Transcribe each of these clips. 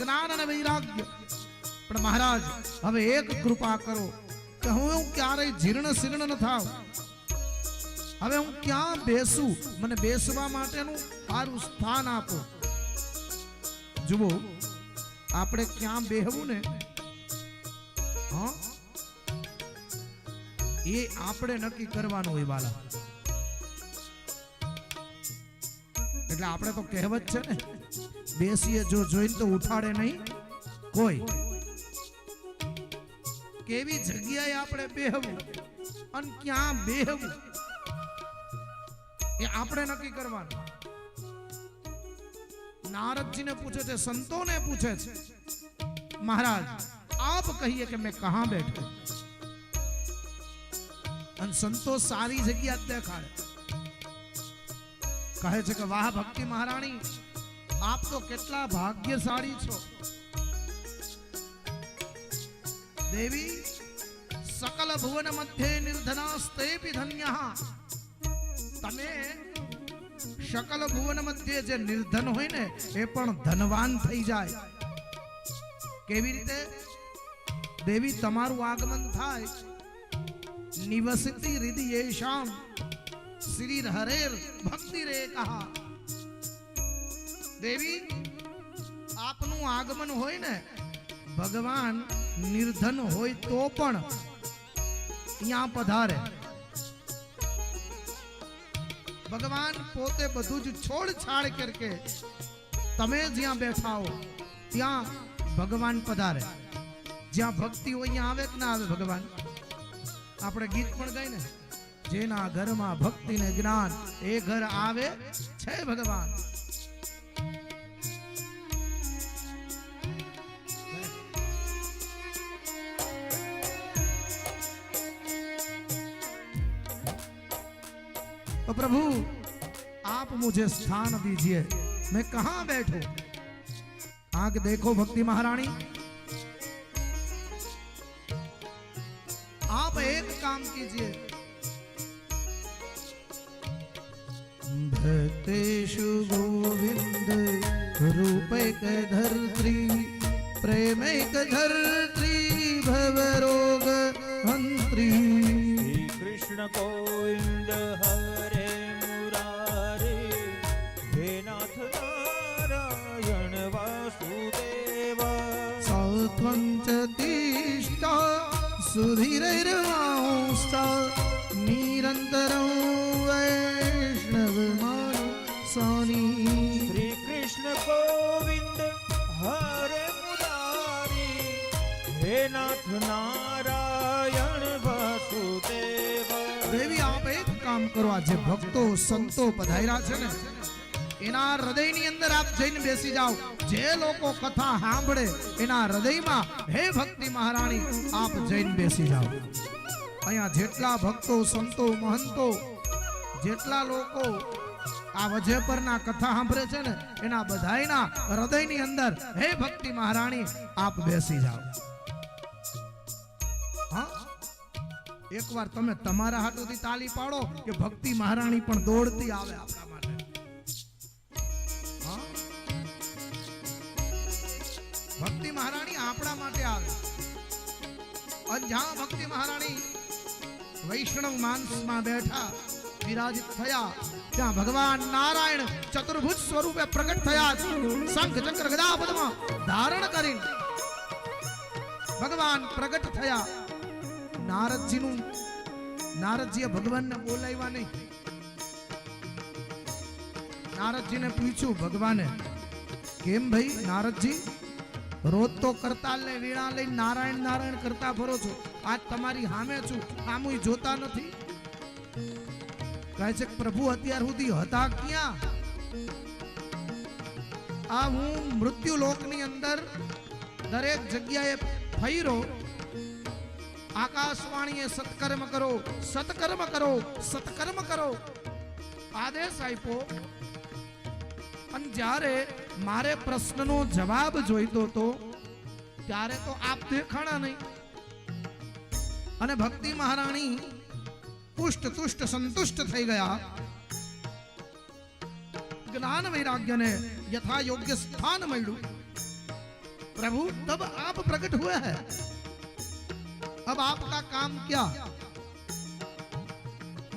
જ્ઞાન અને વૈરાગ્ય. પણ મહારાજ હવે એક કૃપા કરો કે હું ક્યારેય જીર્ણ શીર્ણ ન થાવ. હવે હું ક્યાં બેસું, મને બેસવા માટેનું સારું સ્થાન આપો. જુઓ, આપણે ક્યાં બેહવું ને, હા, એ આપણે નક્કી કરવાનું હોય વાલા. એટલે આપણે તો કહેવત છે ને, બેસીએ જો જોઈને તો ઉઠાડે નહીં કોઈ. કેવી જગ્યાએ આપણે બેહવું અને ક્યાં બેહવું એ આપણે નક્કી કરવાનું. નારદજીને પૂછે છે, સંતોને પૂછે છે, મહારાજ આપ કહીએ કે मैं कहां बैठूं. અને સંતો સારી જગ્યા દેખાડે. કહે છે કે વાહ ભક્તિ મહારાણી, આપ તો કેટલા ભાગ્યશાળી છો. દેવી સકલ ભુવન મધ્યે નિર્ધનાસ્તેપી ધન્યઃ. તમે સકલ ભુવન મધ્યે જે નિર્ધન હોય ને એ પણ ધનવાન થઈ જાય. કેવી રીતે? દેવી તમારું આગમન થાય, નિવસતિ હૃદયેશામ શ્રી હરેર ભક્તિ રે કહા. દેવી આપનું આગમન હોય ને, ભગવાન નિર્ધન હોય તો પણ ત્યાં પધારે. ભગવાન પોતે બધું જ છોડછાડ કરકે તમે જ્યાં બેઠા હો ત્યાં ભગવાન પધારે. જ્યાં ભક્તિ હોય ત્યાં આવે કે ના આવે ભગવાન? આપણે ગીત પણ ગાય ને, જેના ઘરમાં ભક્તિ ને જ્ઞાન એ ઘર આવે છે ભગવાન. तो प्रभु आप मुझे स्थान दीजिए, मैं कहां बैठूं. आगे देखो भक्ति महारानी, आप एक काम कीजिए. भक्तेषु गोविंद रूपैक धर्त्री, प्रेमैक धर्त्री, भवरोग हंत्री. श्री कृष्ण गोविंद हरे मुरारे, हे नाथ नारायण वासुदेव. सत्वं च तिष्ठा सुधीरैर्वांस्ता, निरन्तरं वैष्णवमानु सानी. श्री कृष्ण गोविंद हरे मुरारी, हे नाथ नारायण वासुदेव. देवी आप एक काम करो, आज भक्तो संतो पधार्या छे ने एना हृदयनी अंदर आप जईने बेसी जाओ. जे लोको कथा सांभळे एना हृदयमां हे भक्ति महाराणी आप जईने बेसी जाओ. अहींया जेटला भक्तो संतो महंतो जेटला लोको आ वजेपरना कथा सांभळे छे ने एना बधाईना हृदयनी अंदर हे भक्ति महाराणी आप बेसी जाओ. हाँ, एक बार तमे तमारा हाथोथी ताली पाडो के भक्ति महाराणी पण दौड़ती आवे आपणा माटे. हाँ, भक्ति महाराणी आपणा माटे आवे. अने ज्यां भक्ति महाराणी वैष्णव मानस में बैठा विराजित थया, त्यां भगवान नारायण चतुर्भुज स्वरूपे प्रकट थया. शंख चक्र गदा पद्म धारण करीने भगवान प्रकट थया. नारदजी भगवान ने बोलाव्या नहीं. नारदजी ने पूछू भगवाने, केम भाई नारदजी रोज तो करताल ने वीणा लई नारायण नारायण करता फरो छो, आज तमारी सामे छू सामुय जोता नथी. कहे छे प्रभु अत्यार सुधी हता क्यां? आ हूँ मृत्यु लोकनी अंदर दरेक जग्याए फर्यो. आकाशवाणी सत्कर्म करो सत्कर्म करो सत्कर्म करो आदेश आप्यो. अने ज्यारे मारे प्रश्ननो जवाब जोईतो तो त्यारे तो आप देखाणा नहीं. अने भक्ति महाराणी पुष्ट तुष्ट संतुष्ट थई गया. ज्ञान वैराग्य ने यथा योग्य स्थान मळ्युं. प्रभु तब आप प्रकट हुए हैं, अब आपका काम क्या?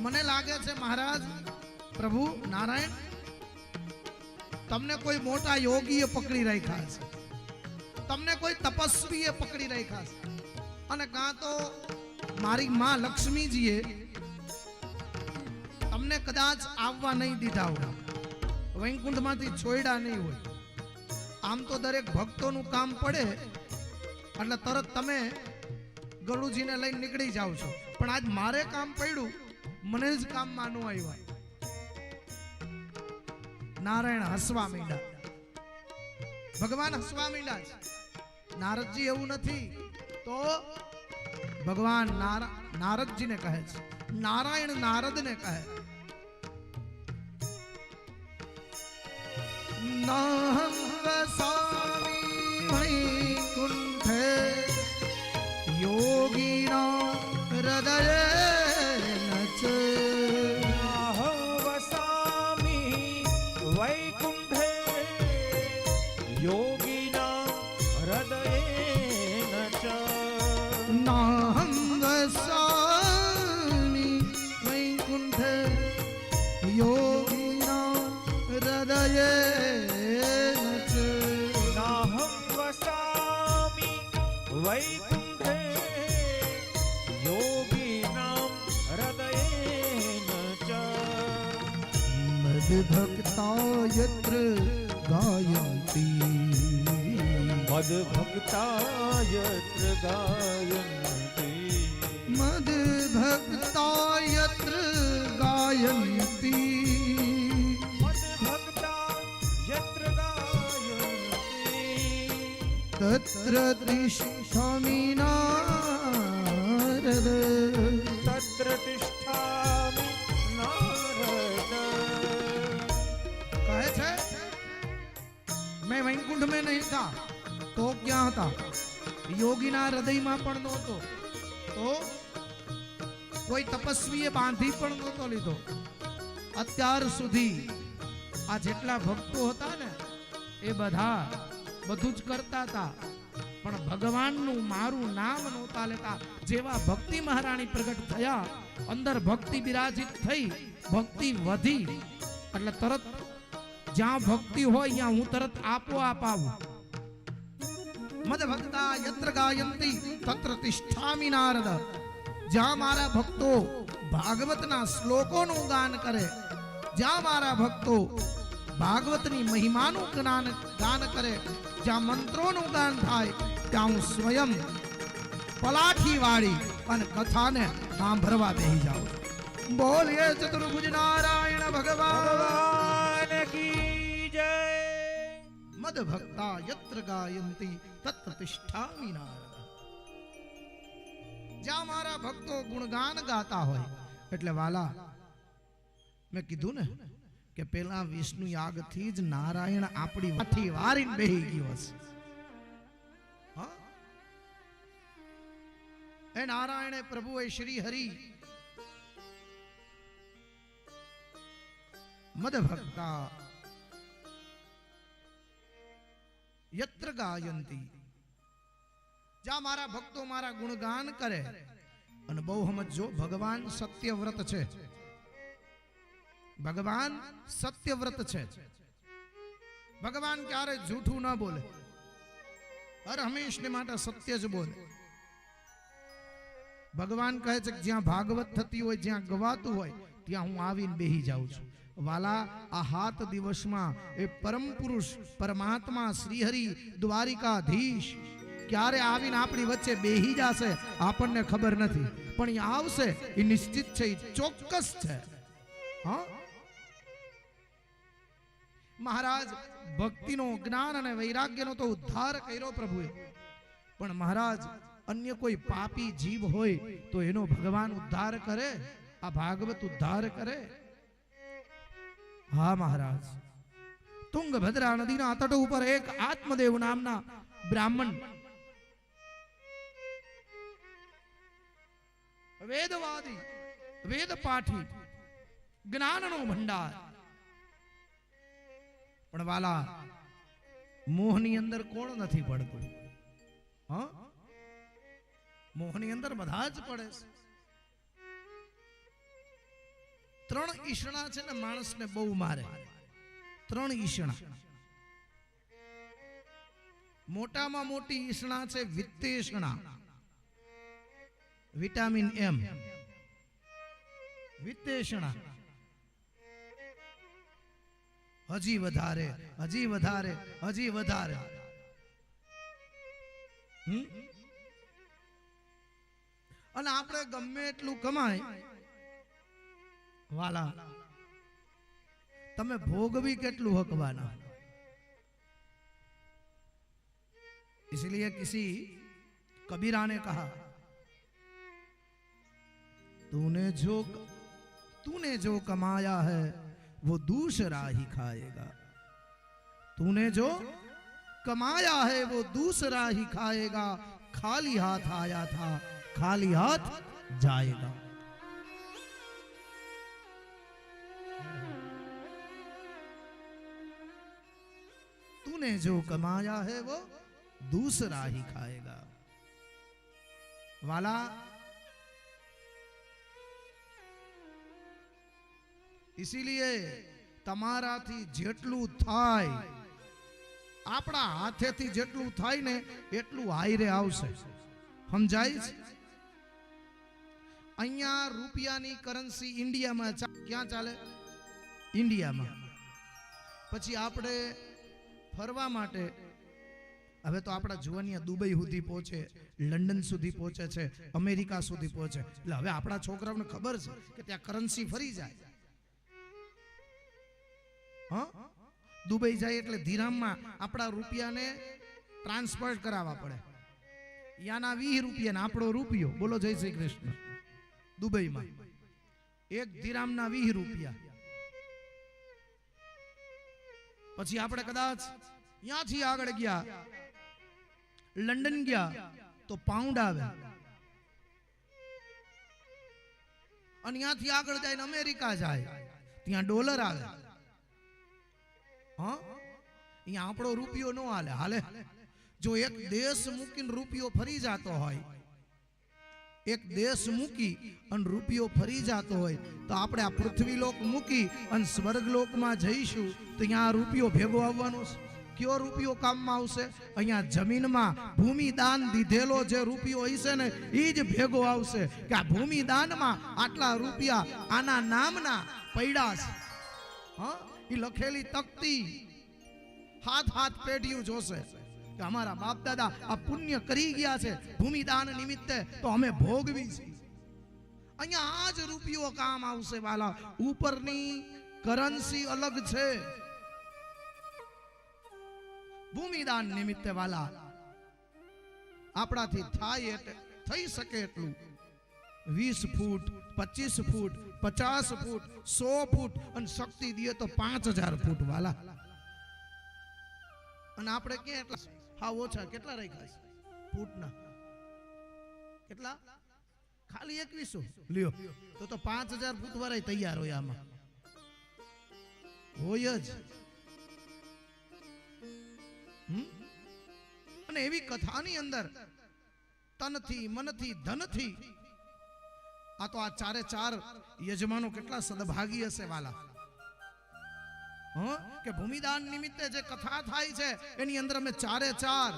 મને લાગે છે મહારાજ પ્રભુ નારાયણ તમને કોઈ મોટા યોગીએ પકડી રાખ્યા છે, તમને કોઈ તપસ્વીએ પકડી રાખ્યા છે, અને કાં તો મારી માં લક્ષ્મીજીએ તમને કદાચ આવવા નહીં દીધા હોય, વૈકુંઠમાંથી છોડ્યા નહીં હોય. આમ તો દરેક ભક્તોનું કામ પડે એટલે તરત તમે ગરુજીને લઈને નીકળી જાવ છો, પણ આજ મારે કામ પડ્યું, મને જ કામમાં ન આવ્યા. નારાયણ હસવા માંડ્યા, ભગવાન હસવા માંડ્યા છે. નારદજી એવું નથી તો ભગવાન નારદજીને કહે છે, નારાયણ નારદને કહે, નાહં વસામિ વૈકુંઠે યોગીના હૃદયેન ચ. અહં વસામિ વૈકુંઠે યોગિના હૃદયેન ચ. નાહં વસામિ વૈકુંઠે યોગીના હૃદયેન ચ. નાહં વસામિ વૈકુંઠે યોગિનાં હૃદયેન ચ. મદ્ભક્તા યત્ર ગાયંતી, મદ્ભક્તા યત્ર ગાયન્તિ. મદ્ભક્તા યત્ર ગાયંતી, મદ્ભક્તા યત્ર ગાયન્તિ. તત્ર તિષ્ઠામિ નારદ. તત્ર તિષ્ઠામિ નારદ. કહે છે મેં વૈકુંઠ में नहीं था तो ક્યાં હતા? યોગીના હૃદયમાં પણ નહોતો, તો કોઈ તપસ્વીએ બાંધી પણ નહોતો લીધો. અત્યાર સુધી આ જેટલા ભક્તો હતા ને એ બધા બધું જ કરતા હતા, પણ ભગવાનનું મારું નામ નહોતા લેતા. જેવા ભક્તિ મહારાણી પ્રગટ થયા, અંદર ભક્તિ બિરાજિત થઈ, ભક્તિ વધી, એટલે તરત જ્યાં ભક્તિ હોય ત્યાં હું તરત આપોઆપ આવું. મદ્ભક્તા યત્ર ગાયંતી તત્ર તિષ્ઠામિ નારદ. જ્યાં મારા ભક્તો ભાગવતના શ્લોકોનું ગાન કરે, જ્યાં મારા ભક્તો ભાગવતની મહિમાનું ગાન કરે, જ્યાં મંત્રોનું ગાન થાય, ત્યાં હું સ્વયં પલાઠી વાળી અને કથાને સાંભળવા બેસી જાઉં. બોલીએ ચતુર્ભુજ નારાયણ ભગવાન કી જય. મદ્ભક્તા યત્ર ગાયંતી તત્ર તિષ્ઠામિ નારદ. જ્યાં મારા ભક્તો ગુણગાન ગાતા હોય, એટલે વાલા મેં કીધું ને કે પેલા વિષ્ણુ યાગ થી જ નારાયણ આપણી વાથી વારીને બેહી ગયો હશે. હા, એ નારાયણે પ્રભુએ શ્રી હરિ મદભક્તા યત્ર ગાયંતી. જ્યાં મારા ભક્તો મારા ગુણગાન કરે, અને બહુ સમજો, ભગવાન સત્યવ્રત છે, ભગવાન સત્યવ્રત છે. ભગવાન ક્યારે જૂઠું ના બોલે, હર હંમેશને માટે સત્ય જ બોલે. ભગવાન કહે છે કે જ્યાં ભાગવત થતી હોય, જ્યાં ગવાતું હોય, ત્યાં હું આવીને બેહી જાઉં છું. વાલા, આ 7 દિવસમાં એ પરમ પુરુષ પરમાત્મા શ્રીહરિ દ્વારિકાધીશ ક્યારે આવીને આપણી વચ્ચે બેહી જશે આપણને ખબર નથી, પણ એ આવશે એ નિશ્ચિત છે, એ ચોક્કસ છે. હા મહારાજ, ભક્તિનો, જ્ઞાન અને વૈરાગ્યનો તો ઉદ્ધાર કર્યો પ્રભુએ, પણ મહારાજ અન્ય કોઈ પાપી જીવ હોય તો એનો ભગવાન ઉદ્ધાર કરે? આ ભાગવત ઉદ્ધાર કરે? હા મહારાજ, તુંગભદ્રા નદીના તટ ઉપર એક આત્મદેવ નામના બ્રાહ્મણ, વેદવાદી, વેદ પાઠી, જ્ઞાનનો ભંડાર, પણ વાલા મોહની અંદર કોણ નથી પડતું? હા, મોહની અંદર બધા જ પડે છે. 3 ઈસણા છે ને માણસને બહુ મારે. 3 ઈસણા. મોટામાં મોટી ઈસણા છે વિત્તેષણા, વિટામિન એમ. વિત્તેષણા હજી વધારે, હજી વધારે, હજી વધારે. અને આપણે ગમે એટલું કમાય વાલા, તમે ભોગવી કેટલું હકવાના. इसलिए किसी कबीरा ने कहा, तूने जो कमाया है वो दूसरा ही खाएगा. तूने जो कमाया है वो दूसरा ही खाएगा. खाली हाथ आया था, खाली हाथ जाएगा. तूने जो कमाया है वो दूसरा ही खाएगा. वाला, इसीलिए તમારાથી જેટલું થાય, આપણા હાથેથી જેટલું થાય ને એટલું હાયરે આવશે. સમજાય છે? અહીંયા રૂપિયાની કરન્સી ઇન્ડિયામાં ક્યાં ચાલે? ઇન્ડિયામાં. પછી આપણે ફરવા માટે હવે તો આપણા જુવાનિયા દુબઈ સુધી પહોંચે, લંડન સુધી પહોંચે છે, અમેરિકા સુધી પહોંચે. એટલે હવે આપણા છોકરાઓને ખબર છે કે ત્યાં કરન્સી ફરી જાય. હા, દુબઈ જાય એટલે ધીરામમાં આપણા રૂપિયાને ટ્રાન્સફર કરાવવા પડે. યાના 20 રૂપિયા આપણો રૂપિયો, બોલો જય શ્રી કૃષ્ણ. દુબઈમાં 1 ધીરામના 20 રૂપિયા. પછી આપણે કદાચ ત્યાંથી આગળ ગયા, લંડન ગયા તો પાઉન્ડ આવે, અને ત્યાંથી આગળ જાય અમેરિકા જાય ત્યાં ડોલર આવે. હા, અહીંયા આપણો રૂપિયો નો હાલે. હાલે જો એક દેશ મૂકીને રૂપિયો ફરી જતો હોય, એક દેશ મૂકી અને રૂપિયો ફરી જતો હોય, તો આપણે આ પૃથ્વીલોક મૂકી અને સ્વર્ગલોકમાં જઈશું તો અહીંયા રૂપિયો ભેગો આવવાનો છે. કયો રૂપિયો કામમાં આવશે? અહીંયા જમીનમાં ભૂમિદાન દીધેલો જે રૂપિયો હશે ને એ જ ભેગો આવશે. કે આ ભૂમિદાનમાં આટલા રૂપિયા આના નામના પડ્યા છે. હા, એ લખેલી તકતી હાથ પેઢીઓ જોશે કે અમારા બાપ દાદા આ પુણ્ય કરી ગયા છે ભૂમિદાન નિમિત્તે, તો અમે ભોગવી છે. અહીંયા આ જ રૂપિયો કામ આવશે વાલા. ઉપરની કરન્સી અલગ છે. ભૂમિદાન નિમિત્તે વાલા આપણાથી થાય એટલે થઈ શકે એટલું 20 ફૂટ, 25 ફૂટ, 50 ફૂટ, 100 ફૂટ, અને શક્તિ દે તો 5000 ફૂટ વાલા. અને આપણે ક્યાં એટલા હા ઓછા કેટલા રાખ્યા છે ફૂટના? કેટલા? ખાલી 2100 લ્યો. તો 5000 ફૂટ વાળા તૈયાર હોય આમાં. હોય જ. અને એવી કથાની અંદર તનથી, મનથી, ધનથી, આ તો આ 4 યજમાનો કેટલા સદભાગી હશે વાલા. કે ભૂમિદાન નિમિત્તે જે કથા થાય છે એની અંદર અમે 4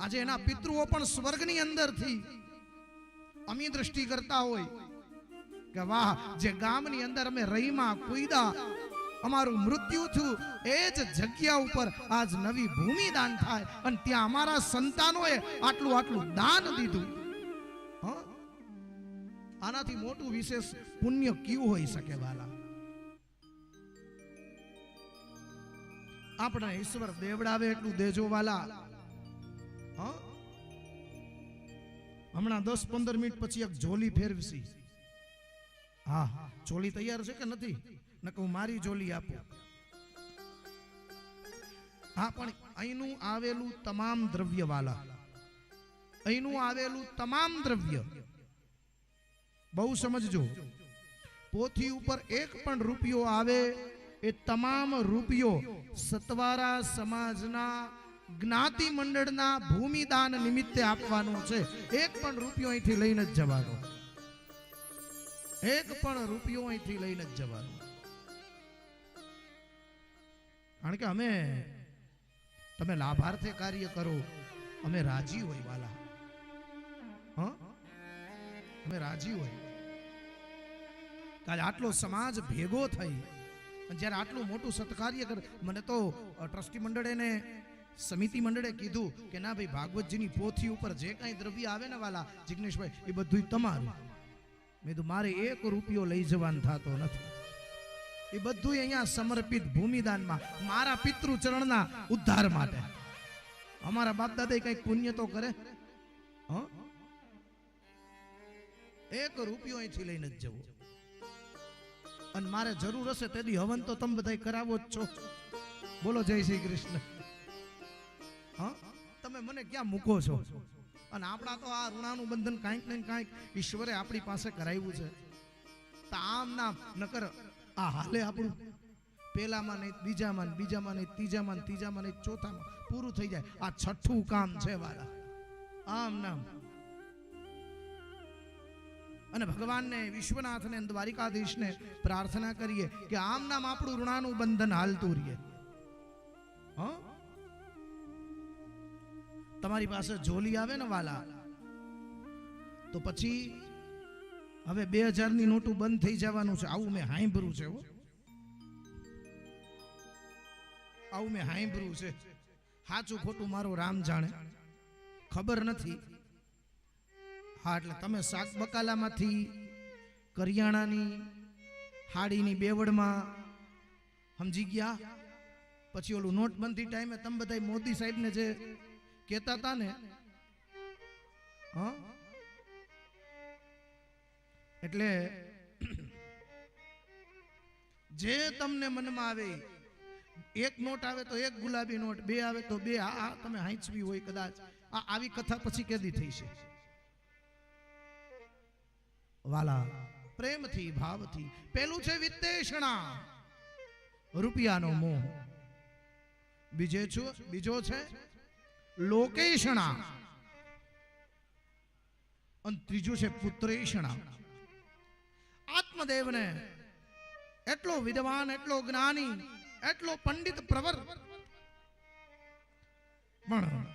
આજે એના પિતૃઓ પણ સ્વર્ગની અંદરથી અમી દ્રષ્ટિ કરતા હોય કે વાહ, જે ગામની અંદર અમે રહીમાં કુઈદા, અમારું મૃત્યુ થયું, એ જ જગ્યા ઉપર આજ નવી ભૂમિદાન થાય અને ત્યાં અમારા સંતાનોએ આટલું દાન દીધું. આનાથી મોટું વિશેષ પુણ્ય કયું હોઈ શકે વાલા? આપણે ઈશ્વર દેવડાવે એટલું દેજો વાલા. હમણાં 10-15 મિનિટ પછી એક જોલી ફેરવશી. હા, જોલી તૈયાર છે કે નથી? નકર હું મારી જોલી આપું. હા, પણ અહીંનું આવેલું તમામ દ્રવ્ય વાલા, અહીંનું આવેલું તમામ દ્રવ્ય બહુ સમજજો. પોથી ઉપર 1 પણ રૂપિયો આવે એ તમામ રૂપિયો સતવારા સમાજના જ્ઞાતિ મંડળના ભૂમિદાન નિમિત્તે આપવાનો છે. એક પણ રૂપિયો અહીંથી લઈને જ જવાનો. એક પણ રૂપિયો અહીંથી લઈને જ જવાનો. કારણ કે અમે તમે લાભાર્થે કાર્ય કરો, અમે રાજી હોય વાલા. અમે રાજી હોય. કાલે આટલો સમાજ ભેગો થઈ જ્યારે આટલું મોટું સત્કાર્ય કરે. મને તો ટ્રસ્ટી મંડળે ને સમિતિ મંડળે કીધું કે ના ભાઈ, ભાગવતજીની પોથી ઉપર જે કાંઈ દ્રવ્ય આવે ને વાલા જિગ્નેશભાઈ, એ બધું તમારું. મેં તો મારે એક રૂપિયો લઈ જવાનું થતો નથી. એ બધું અહીંયા સમર્પિત ભૂમિદાનમાં મારા પિતૃચરણના ઉદ્ધાર માટે. અમારા બાપ દાદા કઈક પુણ્ય તો કરે. એક રૂપિયો અહીંથી લઈને જ જવો. અને મારે જરૂર હશે તેથી હવન તો તમે બધા કરાવો જ છો. બોલો જય શ્રી કૃષ્ણ. તમે મને ક્યાં મૂકો છો? અને આપણા તો આ ઋણાનું બંધન કાંઈક ને કાંઈક ઈશ્વરે આપણી પાસે કરાવ્યું છે. તો આમ નામ નકર આ હાલે આપણું પેલામાં નહીં, બીજામાં નહીં, ત્રીજામાં નહીં, ચોથામાં પૂરું થઈ જાય. આ છઠ્ઠું કામ છે વાલા. આમ નામ. અને ભગવાનને, વિશ્વનાથને, દ્વારિકાધીશને પ્રાર્થના કરીએ કે આમ નામ આપણું ઋણાનું બંધન હાલતું રહીએ. તમારી પાસે જોલી આવે ને વાલા, તો પછી હવે 2000 ની નોટું બંધ થઈ જવાનું છે. આવું મેં સાંભળ્યું છે. આવું મેં સાંભળ્યું છે. સાચું ખોટું મારો રામ જાણે, ખબર નથી. હા, એટલે તમે શાક બકાલામાંથી, કરિયાણાની, હાડીની બેવડમાં, સમજી ગયા. પછી ઓલું નોટબંધી ટાઈમે તમે બધા મોદી સાહેબને જે કહેતા હતા ને, એટલે જે તમને મનમાં આવે, એક નોટ આવે તો એક ગુલાબી નોટ, બે આવે તો બે. આ તમે હાંચવી હોય કદાચ. આ આવી કથા પછી કેદી થઈ છે વાલા? પ્રેમથી, ભાવથી. પેલું છે વિત્તેષણા, રૂપિયાનો મોહ. બીજો છે લોકેષણા, અને ત્રીજું છે પુત્રેષણા. આત્મદેવને એટલો વિદ્વાન, એટલો જ્ઞાની, એટલો પંડિત પ્રવર, પણ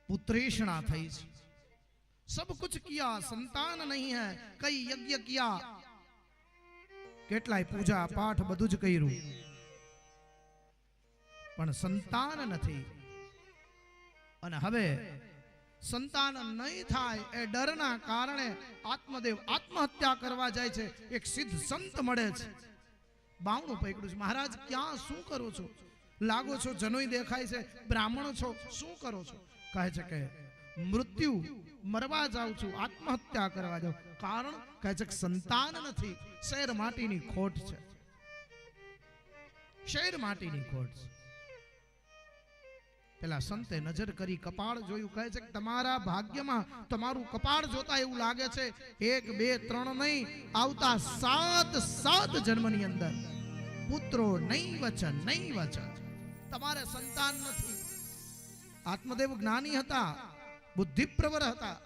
પુત્રેષણા થઈ છે. सब कुछ किया, संतान नहीं है. कई यज्ञ किया, કેટલાય પૂજા પાઠ બધું જ કર્યું, પણ સંતાન નથી. અને હવે સંતાન નહીં થાય એ ડરના કારણે આત્મદેવ આત્મહત્યા કરવા જાય છે. એક સિદ્ધ સંત મળે છે, બાવણું પકડ્યું છે. મહારાજ ક્યાં, શું કરો છો? લાગો છો જનોઈ દેખાય છે, બ્રાહ્મણ છો, શું કરો છો? કહે છે કે મૃત્યુ મરવા જાઉં છું, આત્મહત્યા કરવા જાઉં. કારણ કહે છે કે સંતાન નથી, શેર માટીની ખોટ છે. શેર માટીની ખોટ છે. પેલા સંતે નજર કરી, કપાળ જોયું. કહે છે કે તમારા ભાગ્યમાં તમારું કપાળ જોતા એવું લાગે છે 1 2 3 નહીં, આવતા 7 જન્મની અંદર પુત્રો નહીં વચન તમારે સંતાન નથી. આત્મદેવ જ્ઞાની હતા, બુદ્ધિપ્રવર હતા.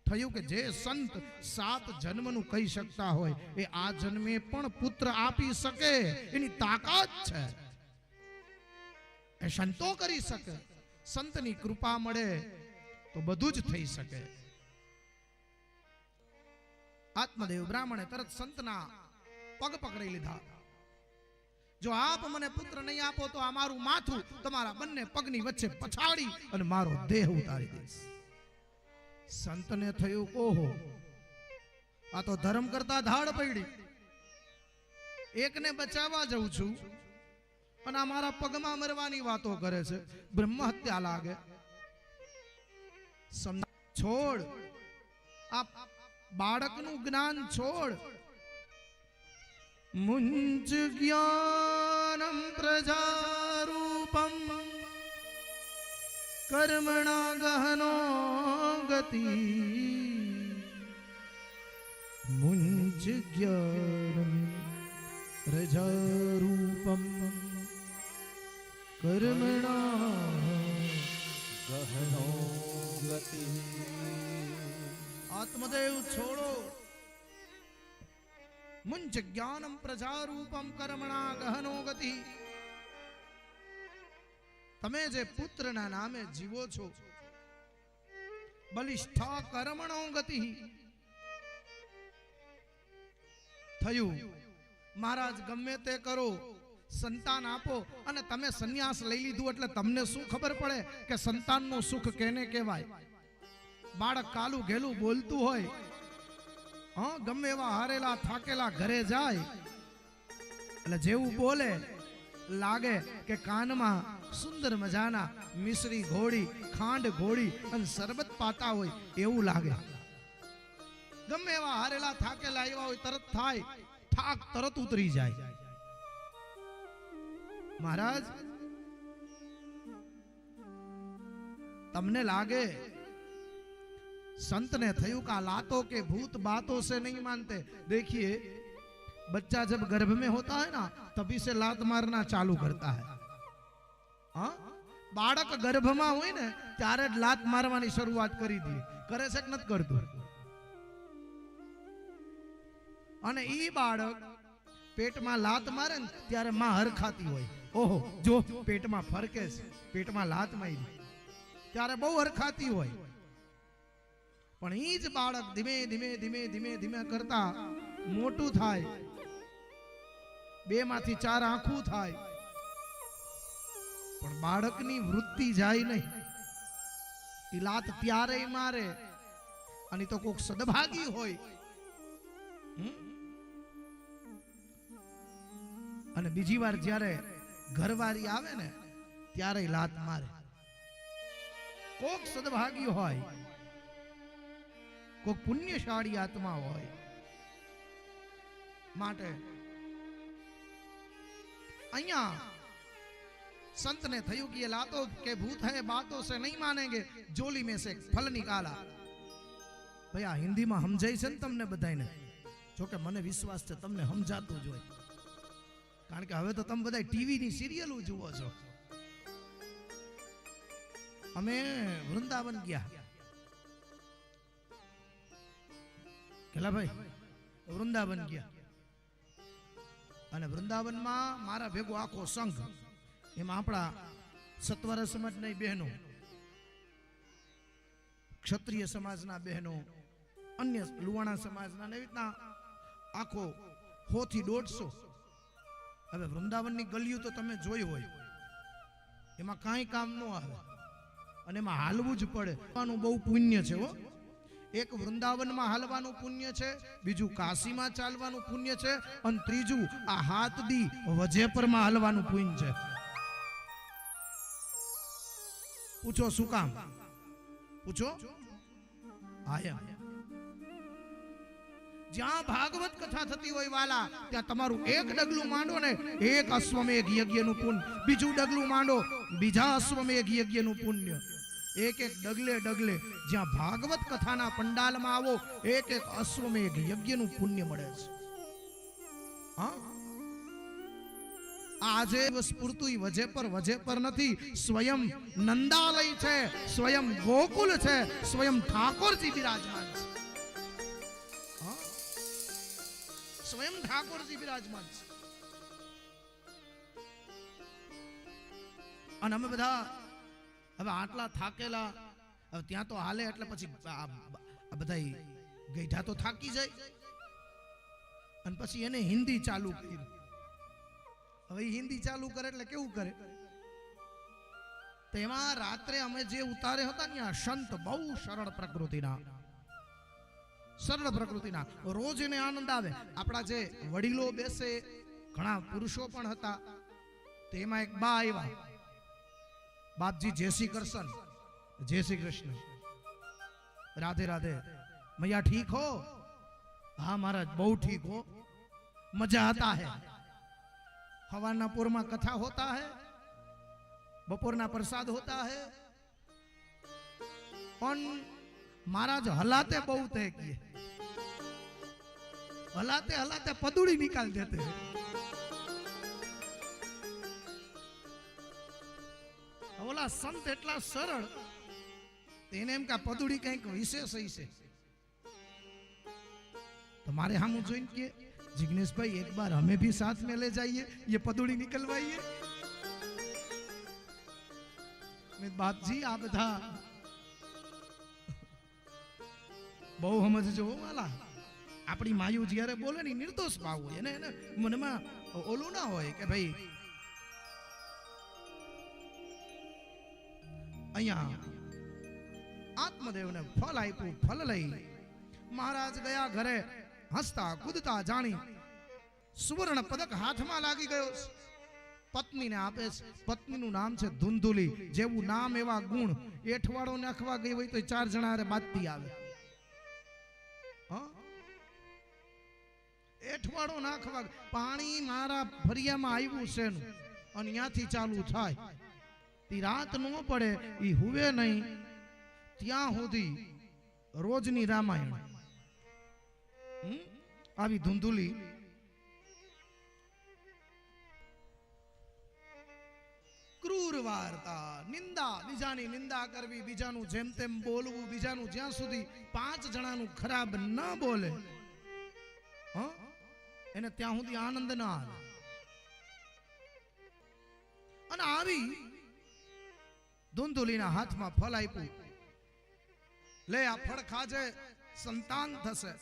થયું કે જે સંત 7 જન્મનું કહી શકતા હોય એ આ જન્મે પણ પુત્ર આપી શકે એની તાકાત છે. એ સંતો કરી શકે. સંતની કૃપા મળે તો બધું જ થઈ શકે. આત્મદેવ બ્રાહ્મણે તરત સંતના પગ પકડી લીધા. જો આપ મને પુત્ર નહીં આપો તો આ મારું માથું તમારા બંને પગની વચ્ચે પછાડી અને મારો દેહ ઉતારી દઈશ. સંતને થયું, ઓહો, આ તો ધર્મ કરતા ધાડ પડી. એકને બચાવવા જઉં છું અને આ મારા પગમાં મરવાની વાતો કરે છે. બ્રહ્મ હત્યા લાગે. છોડ, આ બાળકનું જ્ઞાન છોડ. મુંજ જ્ઞાનમ પ્રજારૂપમ કર્મણા ગહનો ગતિ. મુંજ જ્ઞાન प्रजारूपं कर्मणा गहनो गति आत्मदेव छोड़ो मुंच ज्ञानम प्रजारूपम कर्मणा गहनो गति તમે જે પુત્રના નામે જીવો છો બલિષ્ઠા કર્મણો ગતિ થયું મહારાજ ગમે તે કરો સંતાન આપો અને તમે સંન્યાસ લઈ લીધું એટલે તમને શું ખબર પડે કે સંતાનનું સુખ કેને કહેવાય બાળક કાલું ઘેલું બોલતું હોય હા ગમે એવા હારેલા થાકેલા ઘરે જાય એટલે જેવું બોલે લાગે કે કાનમાં સુંદર મજાના મિશ્રી ઘોડી ખાંડ ઘોડી અને શરબત પાતા હોય એવું લાગે ગમે એવા હારેલા થાકેલા એવા હોય તરત થાય થાક તરત ઉતરી જાય મહારાજ તમને લાગે संत ने थयु का लातों के भूत बातों से नहीं मानते देखिए बच्चा जब गर्भ में होता है ना तभी से लात मारना चालू करता है हाँ बाळक गर्भ में होय ने त्यारे लात मारवानी शुरुआत करी दी करे छे के नत करतो अने ई बाळक पेट में लात मारे ने त्यारे मां हरखाती होय ओहो जो पेट में फरके छे पेट में लात मारी त्यारे बहु हरखाती होय पण ई ज बाळक धीमे धीमे धीमे धीमे धीमे करता मोटू थाय बे माथी चार आंखू थाय पण बाळकनी वृत्ति जाय नहीं ई लात त्यारे मारे अने तो कोक सदभागी होय अने बीजी वार ज्यारे घरवारी आवे ने त्यारे लात मारे कोक सदभागी होय कोई पुण्यशाળી आत्मा होय माटे अय्या संत ने थयु कि ये लातों के भूत है बातों से नहीं मानेंगे जोली में से फल निकाला भैया हिंदी में समजाय छे ने तमने बधायने जो के मने विश्वास छे तमने समजातुं ज होय कारण के हवे तो तमे बधाय टीवी नी सीरियलो जुओ छो अमे वृंदावन गया केला भाई वृंदावन गया અને વૃંદાવનમાં મારા ભેગો આખો સંઘ એમાં આપણા સત્વર સમાજની બહેનો ક્ષત્રિય સમાજના બહેનો અન્ય લુવાણા સમાજના ને રીતના આખો 100 થી 150 હવે વૃંદાવનની ગલીઓ તો તમે જોઈ હોય એમાં કાંઈ કામ ન આવે અને એમાં હાલવું જ પડે આનું બહુ પુણ્ય છે હો एक वृंदावन में हालवानु पुण्य छे बीजू काशी में चालवानु पुण्य छे अन त्रीजू आ हाथ दी वजेपर में हालवानु पुण्य छे पूछो शू काम पूछो आया ज्यां भागवत कथा थती होय वाला त्या तमारू एक डगलू मांडो ने एक अश्वमेघ यज्ञ नु पुण्य बीजू डगलू मांडो बीजा अश्वमेघ यज्ञ नु पुण्य एक एक डगले डगले ज्या भागवत कथा ना पंडाल में आवो एक एक अश्वमेघ यज्ञ नु पुण्य मळे छे हाँ आजे स्फूर्ति वजे पर नहीं स्वयं नंदालय छे स्वयं गोकुल छे स्वयं ठाकुर जी विराजमान छे हाँ स्वयं ठाकुर जी विराजमान छे अने अमे बधा હવે આટલા થાકેલા હવે ત્યાં તો હાલે એટલે પછી આ બધાય ગઈઢા તો થાકી જાય અને પછી એને હિન્દી ચાલુ કરી હવે હિન્દી ચાલુ કરે એટલે કેવું કરે તેમાં રાત્રે અમે જે ઉતારે હતા ને આ સંત બહુ સરળ પ્રકૃતિના રોજ એને આનંદ આવે આપણા જે વડીલો બેસે ઘણા પુરુષો પણ હતા તેમાં એક બા આવ્યા बाप जी जय श्री कृष्ण जय श्री कृष्ण राधे राधे मैया ठीक हो हाँ महाराज बहुत ठीक हो मजा आता है हवाना पुर में कथा होता है बपोरना प्रसाद होता है और महाराज हलाते बहुत है कि हलाते हलाते पदुड़ी निकाल देते हैं ઓલા સંત એટલા સરળ, તેને એમ કે પદુડી કંઈક વિશેષ હશે. तुम्हारे हम જોઈને કે जिग्नेश भाई एक बार हमें भी साथ में ले जाइए, ये पदुड़ी निकलवाइए. बाप जी आ બધા બહુ સમજજો વાલા. આપણી માયુ જ્યારે બોલે ને નિર્દોષ ભાવ હોય, એને મનમાં ઓલું ના હોય કે ભાઈ અહીંયા આત્મદેવને ફળ આપ્યું, ફળ લઈ મહારાજ ગયા ઘરે હસતા કૂદતા જાણી સુવર્ણ પદક હાથમાં લાગી ગયો. પત્નીને આપે છે. પત્નીનું નામ છે ધુંધુલી. જેવું નામ એવા ગુણ. એઠવાડો નાખવા ગઈ હોય તો 4 જણા હારે બાદતી આવે. એઠવાડો નાખવા પાણી મારા ફરિયામાં આવ્યું છે અને ત્યાંથી ચાલુ થાય. તી રાત ન પડે ઈ હુવે નહીં ત્યાં સુધી રોજની રામાયણ. આવી ધુંધુલી ક્રૂર વાર્તા, નિંદા, બીજાની નિંદા કરવી, બીજાનું જેમ તેમ બોલવું, બીજાનું જ્યાં સુધી 5 જણાનું ખરાબ ન બોલે એને ત્યાં સુધી આનંદ ના આવે. અને આવી ધુંધુલીના હાથમાં ફળ આપ્યું, લે આ ફળ ખાજે સંતાન થશે.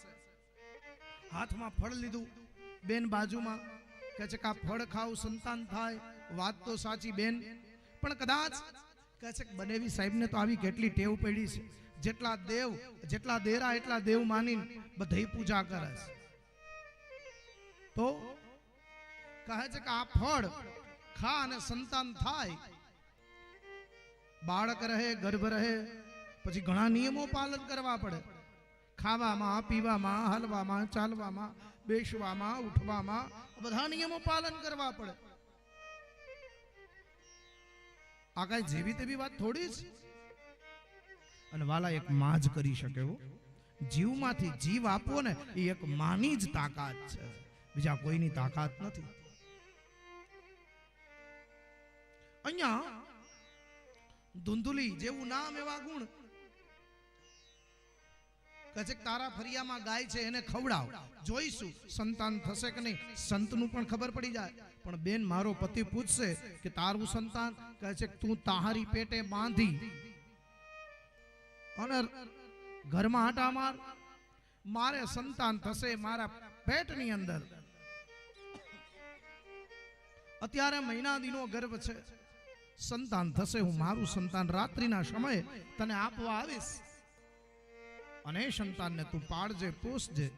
હાથમાં ફળ લીધું, બેન બાજુમાં કહે છે કે આ ફળ ખાવ સંતાન થાય. વાત તો સાચી બેન, પણ કદાચ કહે છે કે બનેવી સાહેબને તો આવી કેટલી ટેવ પડી છે, જેટલા દેવ જેટલા દેરા એટલા દેવ માનીને બધી પૂજા કરે છે. તો કહે છે કે આ ફળ ખા અને સંતાન થાય, બાળક રહે, ગર્ભ રહે, પછી ઘણા નિયમો પાલન કરવા પડે. ખાવામાં, પીવામાં, હાલવામાં, ચાલવામાં, બેસવામાં, ઉઠવામાં બધા નિયમો પાલન કરવા પડે. આ કઈ જેવી તેવી વાત થોડી જ. અને વાલા એક માં જ કરી શકે. જીવમાંથી જીવ આપવો ને એ એક માની જ તાકાત છે, બીજા કોઈની તાકાત નથી. અહીંયા ધુંધુલી જેવું નામ એવા ગુણ. કહે છે તારા ફરિયામાં ગાય છે, એને ખવડાવ, જોઈશું સંતાન થશે કે નહીં. સંતનું પણ ખબર પડી જાય. પણ બેન મારો પતિ પૂછશે કે તારું સંતાન, કહે છે તું તાહારી પેટે બાંધી અને ઘરમાં આટા માર, મારે સંતાન થશે મારા પેટની અંદર. અત્યારે મહિના દિનો ગર્ભ છે, સંતાન થશે, હું મારું સંતાન રાત્રિના સમયે તને આપવા આવીશ અને સંતાનને તું પાળજે, પોષજે.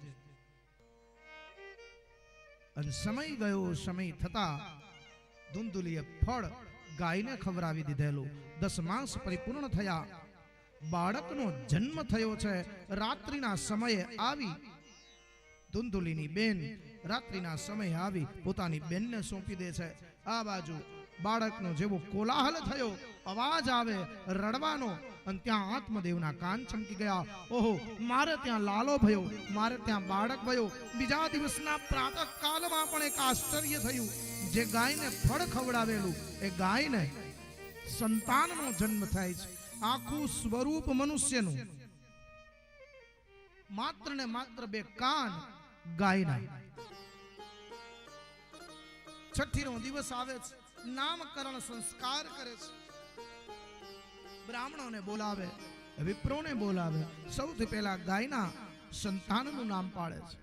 અને સમય ગયો. સમય થતા ધુંધુલીએ ફળ ગાયને ખવડાવી દીધેલું. 10 માસ પરિપૂર્ણ થયા, બાળકનો જન્મ થયો છે. રાત્રિના સમયે આવી ધુંધુલીની બેન રાત્રિના સમયે આવી પોતાની બેનને સોંપી દે છે. આ બાજુ બાળકનો જેવો કોલાહલ થયો, અવાજ આવે રડવાનો, અને ત્યાં આત્મદેવના કાન ચમકી ગયા. ઓહો, મારે ત્યાં લાલો ભયો, મારે ત્યાં બાળક ભયો. બીજા દિવસના પ્રાતઃ કાલમાં પણ એક આશ્ચર્ય થયું. જે ગાયને ફળ ખવડાવેલું એ ગાયને સંતાનનો જન્મ થાય છે. આખું સ્વરૂપ મનુષ્યનું, માત્ર ને માત્ર 2 કાન ગાયના. 6ઠીનો દિવસ આવે છે, નામકરણ સંસ્કાર કરે છે. બ્રાહ્મણોને બોલાવે, વિપ્રોને બોલાવે. સૌથી પહેલા ગાયના સંતાનનું નામ પાડે છે.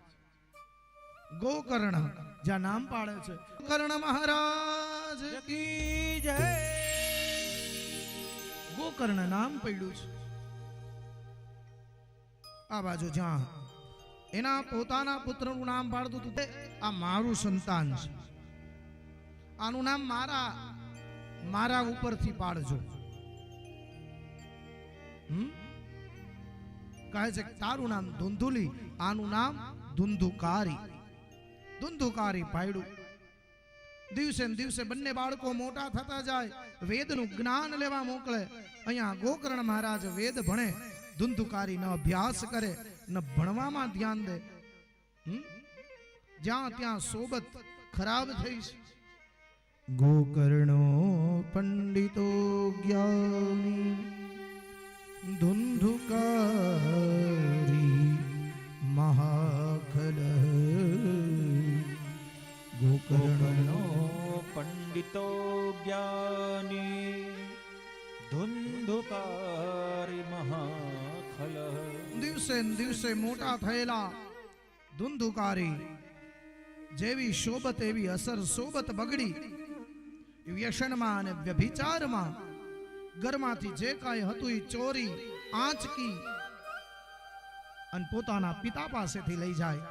ગોકર્ણ જ્યાં નામ પાડે છે. ગોકર્ણ મહારાજ કી જય. ગોકર્ણ નામ પડ્યું છે. આ બાજુ જ્યાં એના પોતાના પુત્રનું નામ પાડતું હતું, આ મારું સંતાન છે, આનું નામ મારા ઉપરથી પાડજો. કહે છે તારું નામ ધુંધુલી, આનું નામ ધુંધુકારી. ધુંધુકારી પાડ્યું. દિવસે ને દિવસે બંને બાળકો મોટા થતા જાય, વેદનું જ્ઞાન લેવા મોકલે. અહીંયા ગોકર્ણ મહારાજ વેદ ભણે, ધુંધુકારી ન અભ્યાસ કરે ન ભણવામાં ધ્યાન દે. જ્યાં ત્યાં સોબત ખરાબ થઈ છે. ગોકર્ણો પંડિતો જ્ઞાની ધુંધુકારી મહાખલ ગોકર્ણનો પંડિતો જ્ઞાની ધુંધુકારી મહાખલ. દિવસે ને દિવસે મોટા થયેલા ધુંધુકારી જેવી શોભત એવી અસર સોબત બગડી. વ્યસનમાં અને વ્યભિચારમાં ઘરમાંથી જે કાંઈ હતું એ ચોરી આંચકી અને પોતાના પિતા પાસેથી લઈ જાય.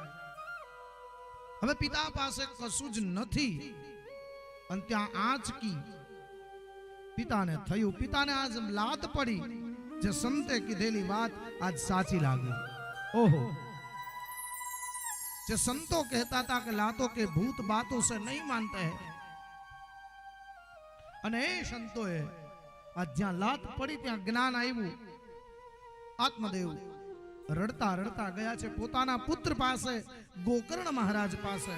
હવે પિતા પાસે કશું જ નથી અને ત્યાં આંચકી. પિતાને થયું, પિતાને આજ લાત પડી. જે સંતે કીધેલી વાત આજ સાચી લાગી. ઓહો, જે संतो कहता था कि लातों के भूत बातों से नहीं मानते हैं, અને એ સંતોએ આ જ્યાં લાત પડી ત્યાં જ્ઞાન આવ્યું. આત્મદેવ રડતા રડતા ગયા છે પોતાના પુત્ર પાસે, ગોકર્ણ મહારાજ પાસે.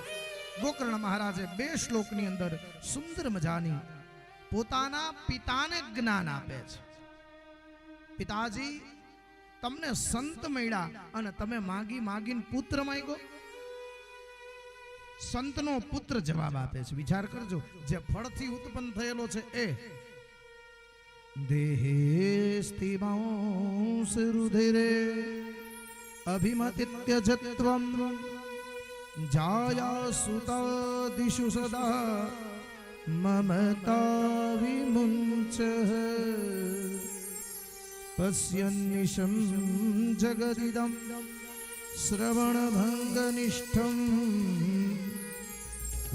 ગોકર્ણ મહારાજે 2 શ્લોકની અંદર સુંદર મજાની પોતાના પિતાને જ્ઞાન આપે છે. પિતાજી, તમને સંત મળ્યા અને તમે માગી માગીને પુત્ર માંગ્યો. સંતનો પુત્ર જવાબ આપે છે. વિચાર કરજો, જે ફળથી ઉત્પન્ન થયેલો છે એ દેહેસ્તિ માંસ રુધિરે અભિમતિત્યજત્વમ જાયા સુતાદિષુ સદા મમતા વિમુંચ પશ્યન્નિશં જગદિદં શ્રવણભંગનિષ્ઠં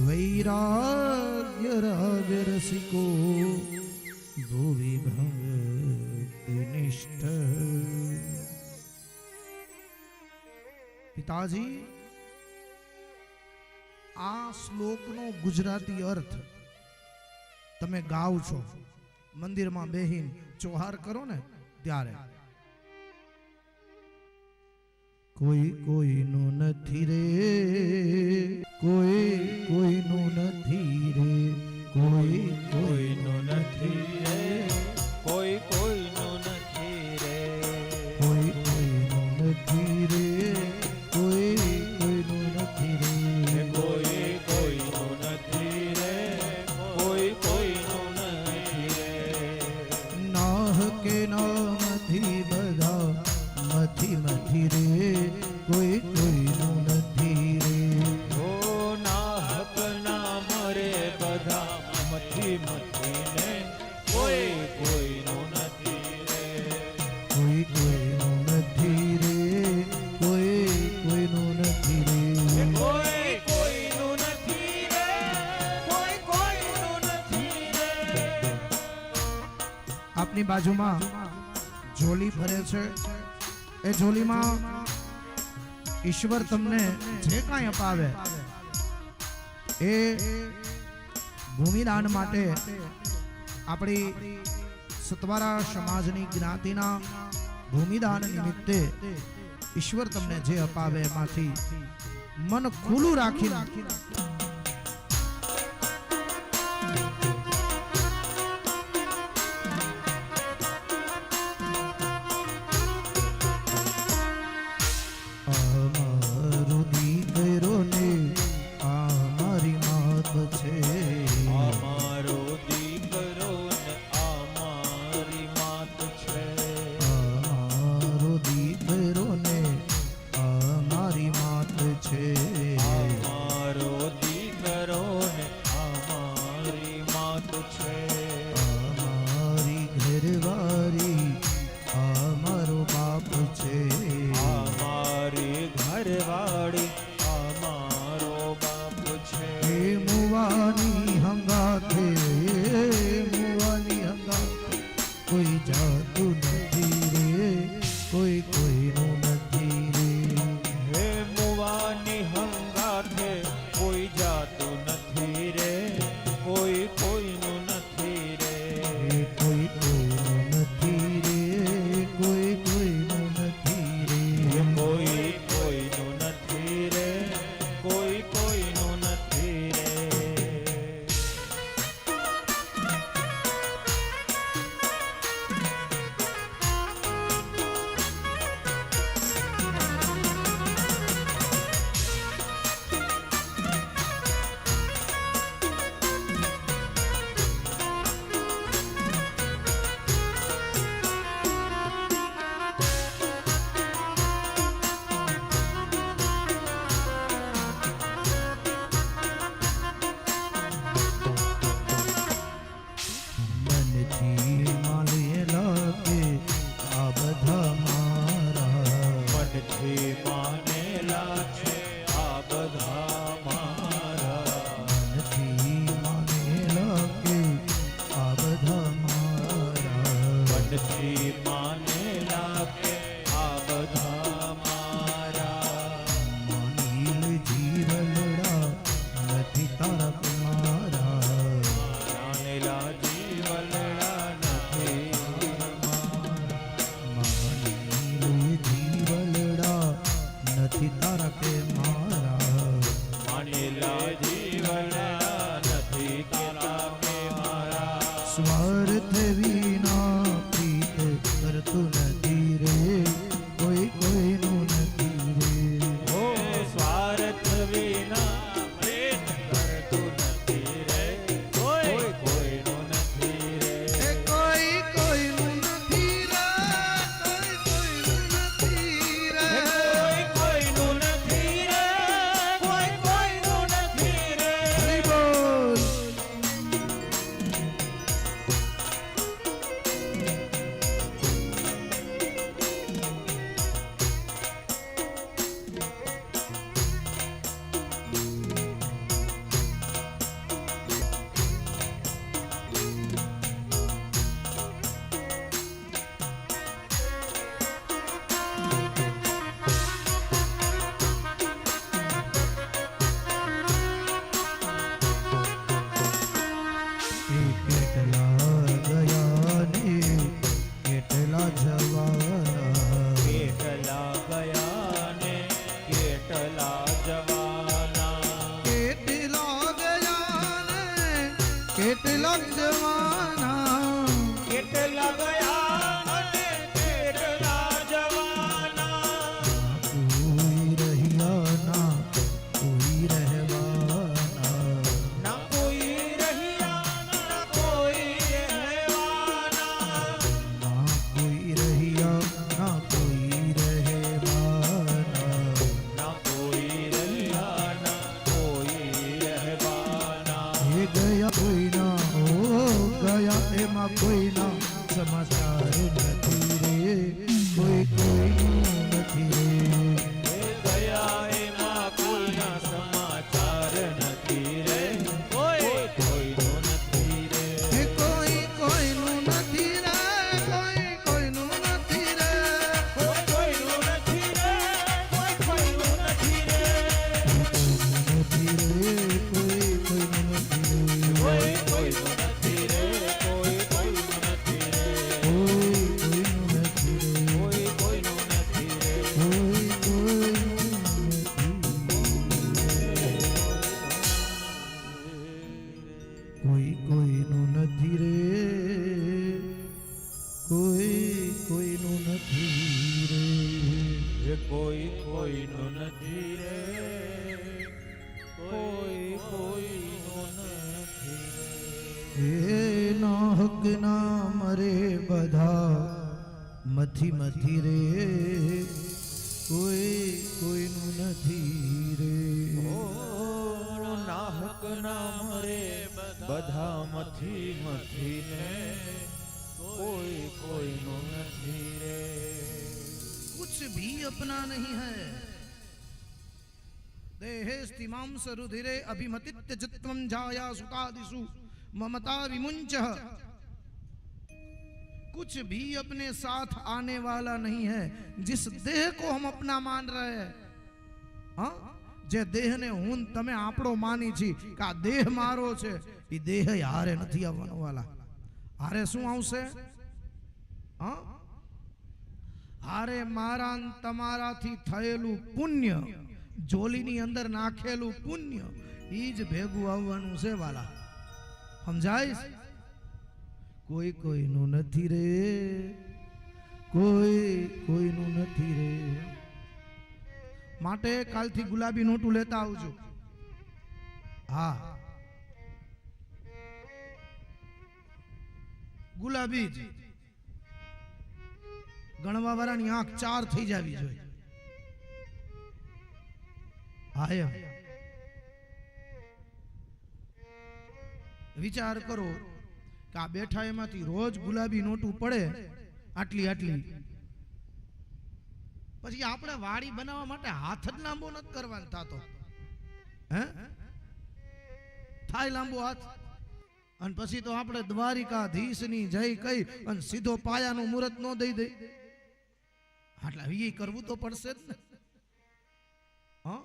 વૈરાગ્ય રાગરસિકો ભુવિ ભક્તિનિષ્ઠ. પિતાજી, આ શ્લોકનો ગુજરાતી અર્થ તમે ગાવ છો, મંદિરમાં બેહીન ચોહાર કરો ને ત્યારે. કોઈ કોઈનું નથી રે, કોઈ કોઈનું નથી રે, કોઈ કોઈનું નથી રે, કોઈ કોઈનું નથી રે, કોઈ કોઈનું નથી રે, કોઈ કોઈનું નથી રે, કોઈ કોઈનું નથી રે, કોઈ કોઈનું નથી રે. નાહ કે નામથી બધા મથી મથી રે, કોઈ કોઈનું નથી રે. ઓ નાહક ના મરે બધા મથી મથીને, કોઈ કોઈનું નથી રે, કોઈ કોઈનું નથી રે, કોઈ કોઈનું નથી રે. કોઈ કોઈનું નથી રે, કોઈ કોઈનું નથી રે. આપની બાજુમાં ઝોલી ભરે છે. એ ઝોલીમાં ઈશ્વર તમને જે કાંઈ અપાવે એ ભૂમિદાન માટે આપણી સતવારા સમાજની જ્ઞાતિના ભૂમિદાન નિમિત્તે ઈશ્વર તમને જે અપાવે એમાંથી મન ખુલ્લું રાખીને ઘરવાળી અમારો બાપ છે. મુવાની હંગાથે, મુવાની હંગાથે કોઈ જાતું નથી રે, કોઈ કોઈનું નથી રે. હે મુવાની હંગાથે કોઈ જાતું નથી રે, કોઈ કોઈનું નથી સ્વાર્થ વિના પ્રીત કરતું નથી રે કોઈ કોઈનું નથી રે હો સ્વાર્થ વિના પ્રેમ કરતું નથી રે કોઈ કોઈનું નથી રે એ કોઈ કોઈનું નથી રે કોઈ કોઈનું નથી રે કોઈ કોઈનું નથી રે કોઈ કોઈનું નથી રે હરિ બોલ કેટલા ગયા ને કેટલા જવાના કેટલા ગયા ને કેટલા જવાના કેટલા ગયા ને કેટલા જવાના કેટલા ગયા અને કેટલા જવાના કોઈ રહ્યા ના કોઈ રહેવાના ના કોઈ રહ્યા ના કોઈ રહેવાના ના કોઈ રહ્યા ના કોઈ રહેવાના ના કોઈ રહ્યા ના કોઈ રહેવાના એ ગયા કોઈના ઓ ગયા એમાં કોઈના સમાચાર નથી રે કોઈ કોઈનું નથી રે એ ગયા એમાં કોઈના સમાચાર નથી રે કોઈ કોઈનું નથી રે એ કોઈ કોઈનું નથી રે કોઈ કોઈનું નથી રે કોઈ કોઈનું નથી રે કોઈ કોઈનું નથી રે નથી રે કોઈ કોઈનું નથી રે કોઈ કોઈનું નથી રે કોઈ કોઈનું નથી રે કોઈ કોઈનું નથી રે કોઈ કોઈનું નથી રે કોઈ કોઈનું નથી કોઈ કોઈનું નથી રે કોઈ કોઈનું નથી રે એ કોઈ કોઈનું નથી રે કોઈ કોઈનું નથી રે એના હક ના મરે બધા મથી મથી રે કોઈ કોઈનું નથી રે ઓ નાહક ના મરે બધા મથી મથી ને કોઈ કોઈનું નથી રે कुछ भी अपना नहीं है देहेस्ति मांस रुधिरे अभिमतित्य चित्तम जाया सुतादिषु ममता विमुंच कुछ भी अपने साथ आने वाला नहीं है जिस देह को हम अपना मान रहे हैं हाँ जे देह ने હું તમે આપણો માની છી કે આ દેહ મારો છે એ દેહ હારે નથી આવવાનો વાલા હારે શું આવશે હા હારે મારા ન તમારાથી થયેલું પુણ્ય જોલીની અંદર નાખેલું પુણ્ય ઈ જ ભેગું આવવાનું છે વાલા સમજાય કોઈ કોઈનું નથી રે કોઈ કોઈનું નથી રે માટે કાલથી ગુલાબી નોટું લેતા આવજો હા ગુલાબી જ ગણવા વાળાની આંખ 4 થઈ જાવી જોઈએ હા એમ વિચાર કરો કે આ બેઠા એમાંથી રોજ ગુલાબી નોટું પડે આટલી આટલી પછી આપણે વાડી બનાવવા માટે હાથ જ લાંબો નથી કરવાનો થતો હે થાય લાંબો હાથ અને પછી તો આપણે દ્વારિકાધીશની જય કહી અને સીધો પાયાનું મુહૂર્ત ન દઈ દે આટલા વી કરવું તો પડશે જ ને હા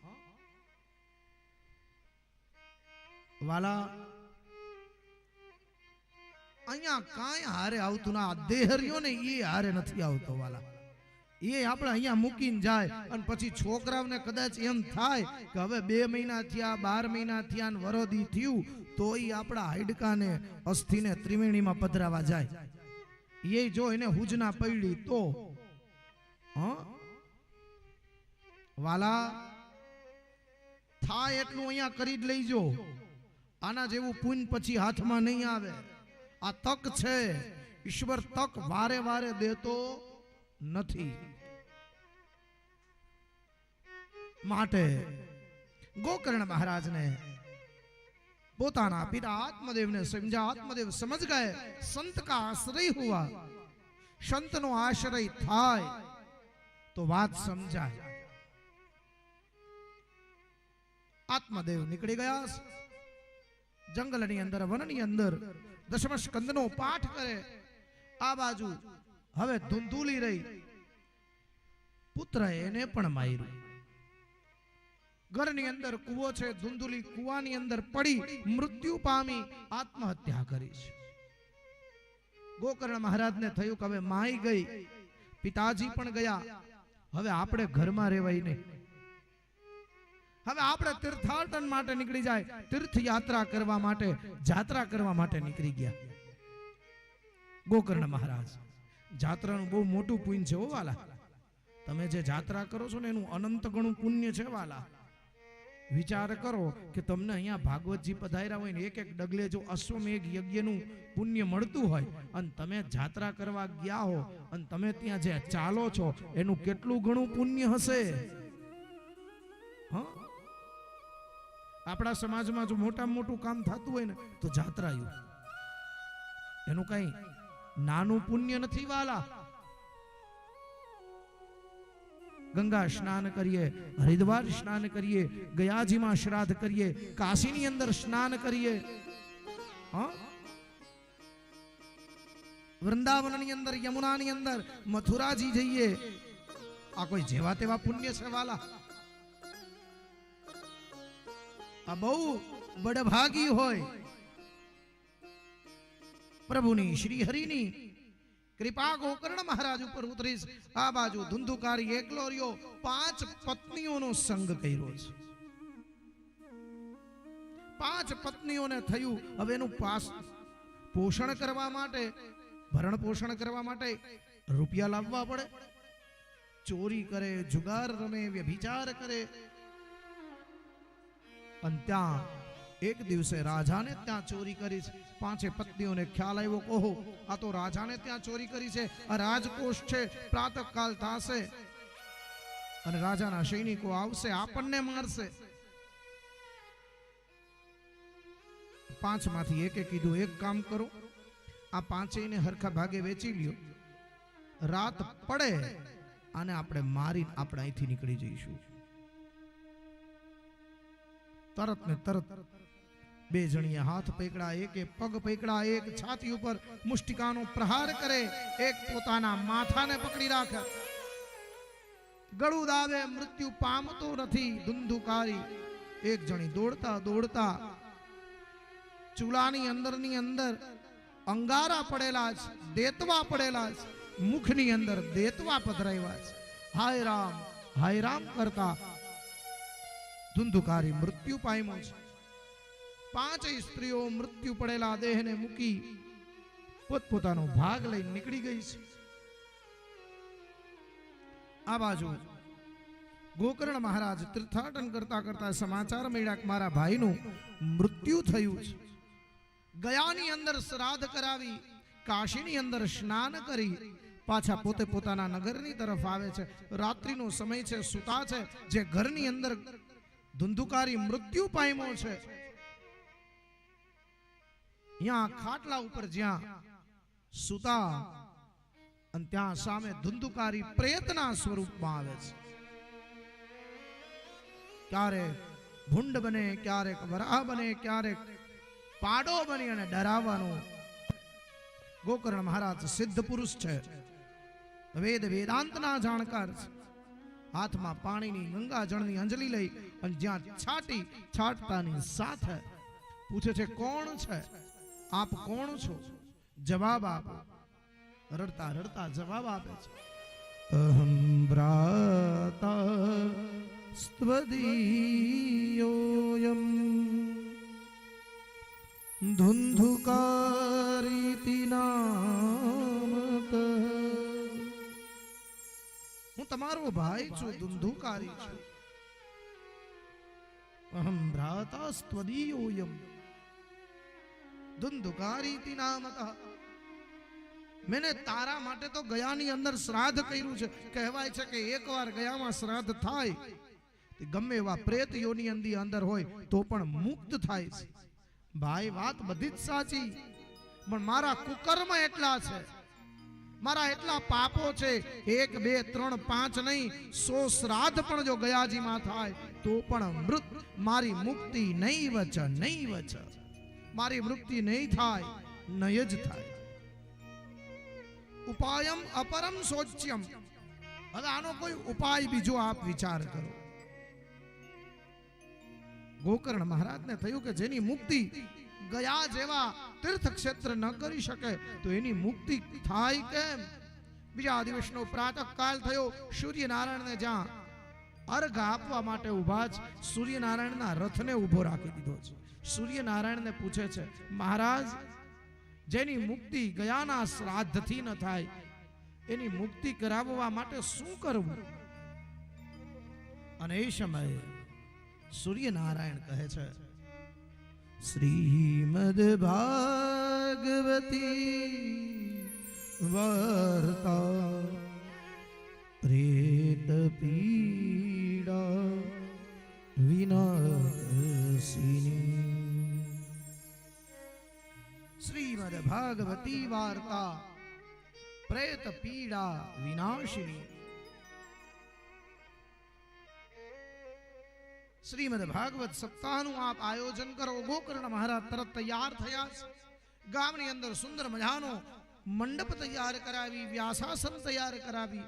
વાલા અહીંયા કાંઈ હારે આવતું ના દેહર્યો ને એ હારે નથી આવતો વાલા એ આપણે અહીંયા મૂકીને જાય અને પછી છોકરાઓને કદાચ એમ થાય કે હવે 2 મહિના થયા 12 મહિના થયા ને વરોદી થયું તો ઈ આપણા હાડકાને અસ્થિને ત્રિવેણીમાં પધરાવા જાય. એ જો એને હુજના પડી તો વાલા થાય એટલું અહીંયા કરી જ લઈજો. આના જેવું પુણ્ય પછી હાથમાં નહીં આવે. આ તક છે, ઈશ્વર તક વારે વારે દેતો નથી. માટે ગોકર્ણ મહારાજને પોતાના પિતા આત્મદેવને સમજા. આત્મદેવ સમજ ગયે સંત કા આશ્રય હુआ. સંતનો આશ્રય થાય તો વાત સમજાય. આત્મદેવ નીકળી ગયા જંગલની અંદર, વનની અંદર દશમ સ્કંદનો પાઠ કરે. આ બાજુ હવે ધૂંધુલી રહી, પુત્ર એને પણ માર્યું. ઘરની અંદર કૂવો છે, ધૂંધુલી કૂવાની અંદર પડી મૃત્યુ પામી આત્મહત્યા કરી છે. ગોકર્ણ મહારાજને થયું કે હવે માઈ ગઈ, પિતાજી પણ ગયા, હવે આપણે ઘરમાં રહેવાય નહીં. હવે આપણે તીર્થાટન માટે નીકળી જાય, તીર્થયાત્રા કરવા માટે, જાત્રા કરવા માટે નીકળી ગયા. ગોકર્ણ મહારાજ જાત્રાનું બહુ મોટું પુણ્ય છે. ઓ વાલા, તમે જે જાત્રા કરો છો ને એનું અનંત ગણું પુણ્ય છે વાલા. વિચાર કરો કે તમને અહીંયા ભાગવતજી પધાર્યા હોય ને એક એક ડગલે જો અશ્વમેઘ યજ્ઞનું પુણ્ય મળતું હોય અને તમે જાત્રા કરવા ગયા હો અને તમે ત્યાં જે ચાલો છો એનું કેટલું ઘણું પુણ્ય હશે. હા, આપણા સમાજમાં જો મોટામાં મોટું કામ થતું હોય ને તો જાત્રાયું, એનું કઈ નાનું પુણ્ય નથી વાલા. ગંગા સ્નાન કરીએ, હરિદ્વાર સ્નાન કરીએ, ગયાજીમાં શ્રાદ્ધ કરીએ, કાશીની અંદર સ્નાન કરીએ, વૃંદાવનની અંદર, યમુનાની અંદર, મથુરાજી જઈએ. આ કોઈ જેવા તેવા પુણ્ય છે વાલા? આ બહુ બડભાગી હોય પ્રભુની, શ્રી હરિની કૃપા ગોકર્ણ મહારાજ ઉપર ઉતરી. આ બાજુ ધુંધુકારી એકલો રહ્યો, 5 પત્નીઓનો સંગ કર્યો છે. 5 પત્નીઓને થયું હવે એનું પોષણ કરવા માટે, ભરણ પોષણ કરવા માટે રૂપિયા લાવવા પડે. ચોરી કરે, જુગાર રમે, વ્યભિચાર કરે. અને ત્યાં એક દિવસે રાજાને ત્યાં ચોરી કરી છે. 5 પત્નીઓને ખ્યાલ આવ્યો, ઓહો આ તો રાજાને ત્યાં ચોરી કરી છે, આ રાજકોષ છે, પ્રાતઃકાલ થશે અને રાજાના સૈનિકો આવશે, આપણને મારશે. 5 માંથી એકે કીધું એક કામ કરો, આ 5ને હરખા ભાગે વેચી લ્યો, રાત પડે અને આપણે મારી આપણે અહીંથી નીકળી જઈશું. તરત ને તરત 2 જણીએ હાથ પકડા, એકે પગ પકડા, એક છાતી ઉપર મુષ્ટિકાનો પ્રહાર કરે, એક પોતાના માથાને પકડી રાખે. ગળું દાવે, મૃત્યુ પામતો નથી. ધુંધુકારી એક જણી દોડતા દોડતા ચૂલાની અંદરની અંદર અંગારા પડેલા છે, દેતવા પડેલા છે, મુખની અંદર દેતવા પધરાવ્યા છે. હાય રામ કરતા ધુંધુકારી મૃત્યુ પામ્યો છે. 5 સ્ત્રીઓ મૃત્યુ પડેલા દેહને મૂકી પોતપોતાનો ભાગ લઈને નીકળી ગઈ છે. આ બાજુ ગોકર્ણ મહારાજ તીર્થાટન કરતા કરતા સમાચાર મળ્યા કે મારા ભાઈનું મૃત્યુ થયું છે. ગયાની અંદર શ્રાદ્ધ કરાવી, કાશીની અંદર સ્નાન કરી પાછા પોતે પોતાના નગરની તરફ આવે છે. રાત્રિનો સમય છે, સુતા છે. જે ઘરની અંદર ધુંધુકારી મૃત્યુ પામ્યો છે, ત્યાં ખાટલા ઉપર જ્યાં સુતા અને ત્યાં સામે ધુંધુકારી પ્રેતના સ્વરૂપમાં આવે છે. ક્યારેક ભૂંડ બને, ક્યારેક વરાહ બને, ક્યારેક પાડો બની અને ડરાવવાનો. ગોકર્ણ મહારાજ સિદ્ધ પુરુષ છે, વેદ વેદાંતના જાણકાર છે. હાથમાં પાણીની ગંગા જળની અંજલિ લઈ અને જ્યાં છાટતાની સાથે પૂછે છે, કોણ છે આપ, કોણ છો? જવાબ આપો. રડતા રડતા જવાબ આપે છે, અહમ ભ્રાતા સ્ત્વદીયોયમ ધુંધુકારીતિ નામત. હું તમારો ભાઈ છું, ધુંધુકારી છું. અહમ ભ્રાતા સ્ત્વદીયોયમ ધુંધુકારીતિ નામત. મેને તારા માટે તો ગયાની અંદર શ્રાદ્ધ કર્યું છે. કહેવાય છે કે એકવાર ગયામાં શ્રાદ્ધ થાય ગમે એવા પ્રેત યોની અંદર હોય તો પણ મુક્ત થાય છે. ભાઈ વાત બધી જ સાચી, પણ મારા કુકર્મ એટલા છે, મારા એટલા પાપો છે. 1 2 3 5 નહીં, 100 શ્રાદ્ધ પણ જો ગયાજીમાં થાય તો પણ મૃત મારી મુક્તિ નહીં વચ, નહીં વચ. મારી મુક્તિ નહીં થાય, નહીં જ થાય. ઉપાયમ અપરમ શોચ્યમ. હવે આનો કોઈ ઉપાય બીજો આપ વિચાર કરો. ગોકર્ણ મહારાજને થયું કે જેની મુક્તિ ગયા જેવા તીર્થ ક્ષેત્ર ન કરી શકે તો એની મુક્તિ થાય કેમ? બીજા દિવસનો પ્રાતઃકાલ થયો. સૂર્યનારાયણને જ્યાં અર્ઘ આપવા માટે ઉભા જ સૂર્યનારાયણના રથને ઉભો રાખી દીધો છે. સૂર્યનારાયણને પૂછે છે, મહારાજ, જેની મુક્તિ ગયાના શ્રાદ્ધથી ન થાય એની મુક્તિ કરાવવા માટે શું કરવું? અને એ સમયે સૂર્યનારાયણ કહે છે, શ્રીમદ ભાગવતી વાર્તા પ્રેત પીડા વિનાશિની. શ્રીમદ ભાગવતી વાર્તા પ્રેત પીડા વિનાશિની. શ્રીમદ ભાગવત સપ્તાહનું આપ આયોજન કરો. ગોકર્ણ મહારાજ તરત તૈયાર થયા છે. ગામની અંદર સુંદર મજાનો મંડપ તૈયાર કરાવી, વ્યાસાસન તૈયાર કરાવી.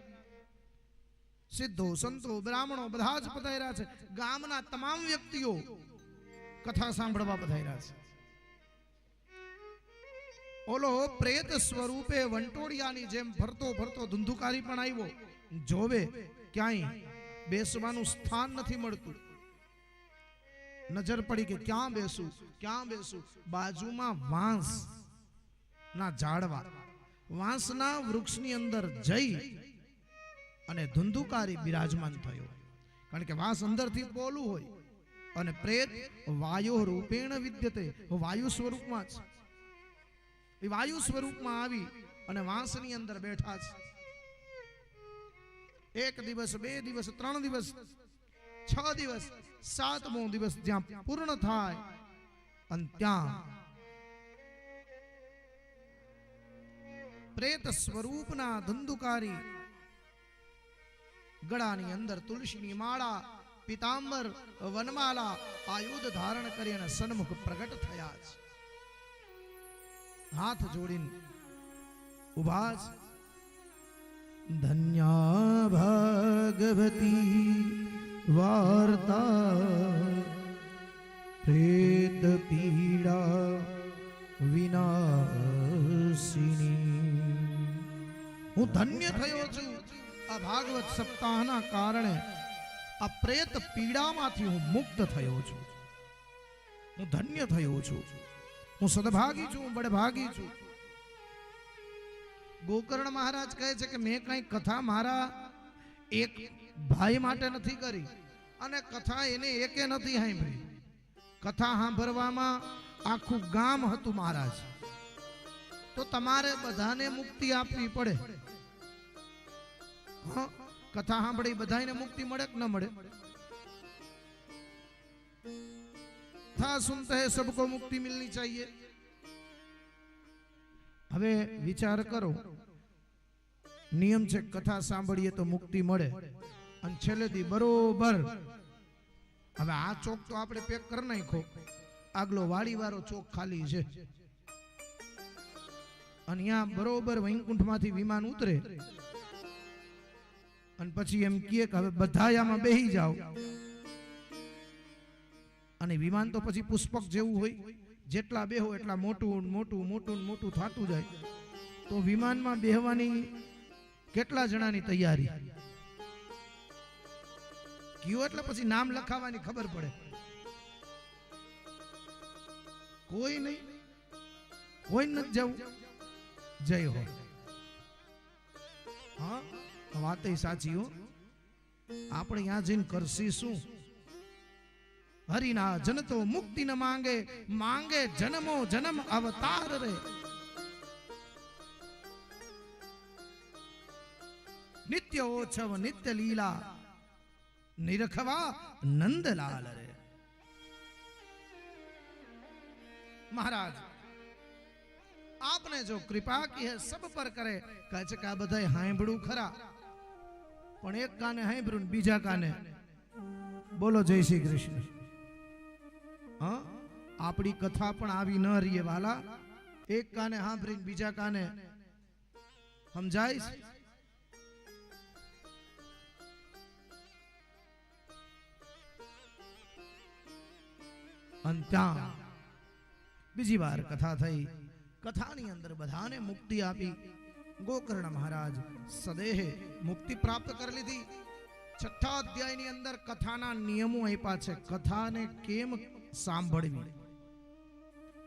સિદ્ધો સંતો બ્રાહ્મણો બધા જ પધાર્યા છે. ગામના તમામ વ્યક્તિઓ કથા સાંભળવા પધાર્યા છે. ઓલો પ્રેત સ્વરૂપે વંટોળિયાની જેમ ફરતો ફરતો ધુંધુકારી પણ આવ્યો. જોવે ક્યાંય બેસવાનું સ્થાન નથી મળતું. નજર પડી કે ક્યાં બેસું, ક્યાં બેસું. બાજુમાં વાંસ ના ઝાડવા, વાંસના વૃક્ષની અંદર જઈ અને ધુંધુકારી બિરાજમાન થયો. કારણ કે વાંસ અંદરથી બોલું હોય અને પ્રેત વાયુ રૂપેણ વિદ્યતે, વાયુ સ્વરૂપમાં છે. એ વાયુ સ્વરૂપમાં આવી અને વાંસની અંદર બેઠા છે. 1 દિવસ 2 દિવસ 3 દિવસ 6 દિવસ 7મો દિવસ જ્યાં પૂર્ણ થાય અને ત્યાં પ્રેત સ્વરૂપના ધુંધુકારી ગળાની અંદર તુલસીની માળા, પીતાંબર, વનમાલા, આયુધ ધારણ કરી અને સન્મુખ પ્રગટ થયા છે. હાથ જોડીને ઉભા છે. ધન્યા ભાગવતી વાર્તા પ્રેત પીડા વિનાશિની. હું ધન્ય થયો છું આ ભાગવત સપ્તાહના કારણે. આ પ્રેત પીડામાંથી હું મુક્ત થયો છું. હું ધન્ય થયો છું. હું સદભાગી છું, હું બળભાગી છું. ગોકર્ણ મહારાજ કહે છે કે મેં કઈ કથા મારા એક ભાઈ માટે નથી કરી અને કથા એને એકે નથી સાંભળી. કથા સાંભળવામાં આખું ગામ હતું મહારાજ. તો તમારે બધાને મુક્તિ આપવી પડે. કથા સાંભળી બધાને મુક્તિ મળે કે ન મળે? था सुनते हैं सबको मुक्ति मिलनी चाहिए. હવે વિચાર કરો, નિયમ છે કથા સાંભળીએ તો મુક્તિ મળે અને છેલ્લેથી બરોબર. હવે આ ચોક તો આપણે પેક કરી નાખો, આગલો વાડી વાળો ચોક ખાલી છે અને અહીંયા બરોબર વૈકુંઠમાંથી વિમાન ઉતરે અને પછી એમ કહે કે હવે બધા આમાં બેહી જાઓ. અને વિમાન તો પછી પુષ્પક જેવું હોય, જેટલા બેહો એટલા મોટું મોટું મોટું મોટું થતું જાય. તો વિમાનમાં બેહવાની કેટલા જણાની તૈયારી? કયો એટલે પછી નામ લખાવવાની ખબર પડે. કોઈ નહીં. કોઈ નથી જવું. જય હો. હા, વાત સાચી હો. આપણે ત્યાં જઈને કરશી શું? હરિના જન તો મુક્તિ ન માંગે, માંગે જન્મો જન્મ અવતાર રે. નિત્ય ઓછવ નિત્ય લીલા, નિરખવા નંદલાલ રે. મહારાજ આપને જો કૃપા કી હે સબ પર કરે. કહે છે કે આ બધાય હાંભળું ખરા, પણ એક કાને હાંભળ્યું બીજા કાને બોલો જય શ્રી કૃષ્ણ. હા, આપણી કથા પણ આવી ન રહીએ વાલા. એક કાને સાંભળીને બીજા કાને સમજાય. અને ત્યાં બીજી વાર કથા થઈ. કથાની અંદર બધાને મુક્તિ આપી. ગોકર્ણ મહારાજ સદેહે મુક્તિ પ્રાપ્ત કરી લીધી. છઠ્ઠા અધ્યાયની અંદર કથાના નિયમો આપ્યા છે. કથાને કેમ સાંભળવી.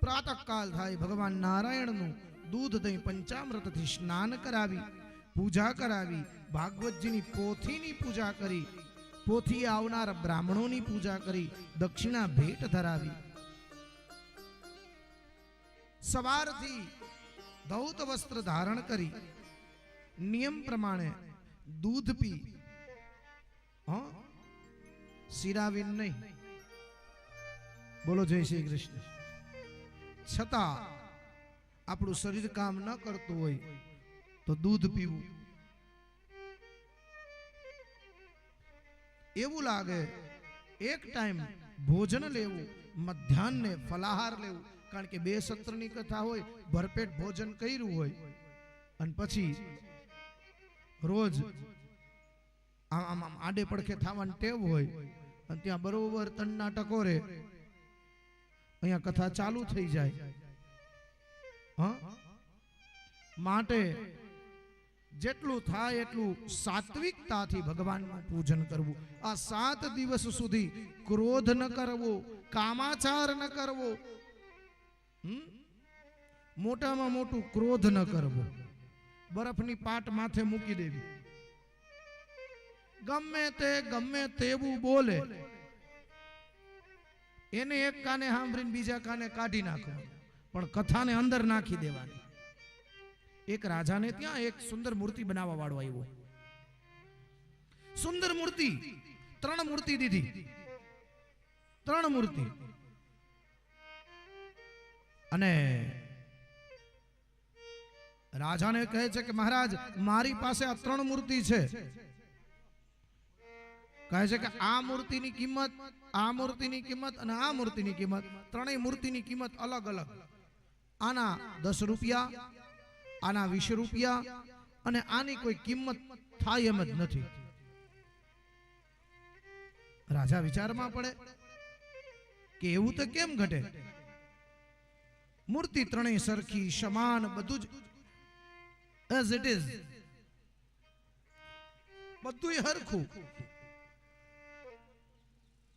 પ્રાતઃકાલ થાય, ભગવાન નારાયણનું દૂધ દહીં પંચામૃતથી સ્નાન કરાવી, પૂજા કરાવી, ભાગવતજીની પોથીની પૂજા કરી, પોથી આવનાર બ્રાહ્મણોની પૂજા કરી, દક્ષિણા ભેટ ધરાવી. સવારથી ધૌત વસ્ત્ર ધારણ કરી, નિયમ પ્રમાણે દૂધ પી, શિરાવીન નહીં. બોલો જય શ્રી કૃષ્ણ. છતાં આપણું શરીર કામ ન કરતું હોય તો દૂધ પીવું. એવું લાગે એક ટાઈમ ભોજન લેવું, મધ્યાહને ફલાહાર લેવું. કારણ કે 2 સત્રની કથા હોય, ભરપેટ ભોજન કર્યું હોય અને પછી રોજ આમ આડે પડખે થવાની ટેવ હોય અને ત્યાં બરોબર તણના ટકોરે અહીંયા કથા ચાલુ થઈ જાય. હા, માટે જેટલું થાય એટલું સાત્વિકતાથી ભગવાનનું પૂજન કરવું. આ 7 દિવસ સુધી ક્રોધ ન કરવો, કામાચાર ન કરવો. મોટામાં મોટું ક્રોધ ન કરવો. બરફની પાટ માથે મૂકી દેવી. ગમે તેવું બોલે એને એક કાને સાંભળીને બીજા કાને કાઢી નાખવાનું, પણ કથાને અંદર નાખી દેવાની. એક રાજાને ત્યાં એક સુંદર મૂર્તિ બનાવવા વાળો આવ્યો. સુંદર મૂર્તિ, 3 મૂર્તિ દીધી. 3 મૂર્તિ. અને રાજાને કહે છે કે મહારાજ મારી પાસે આ 3 મૂર્તિ છે. કહે છે કે આ મૂર્તિની કિંમત, આ મૂર્તિની કિંમત અને આ મૂર્તિની કિંમત, 3 મૂર્તિની કિંમત અલગ અલગ. આના 10 રૂપિયા, આના 20 રૂપિયા અને આની કોઈ કિંમત થાય એમ જ નથી. રાજા વિચારમાં પડે કે એવું તો કેમ ઘટે? મૂર્તિ 3 સરખી, સમાન, બધું જ as it is, બધું હરખું.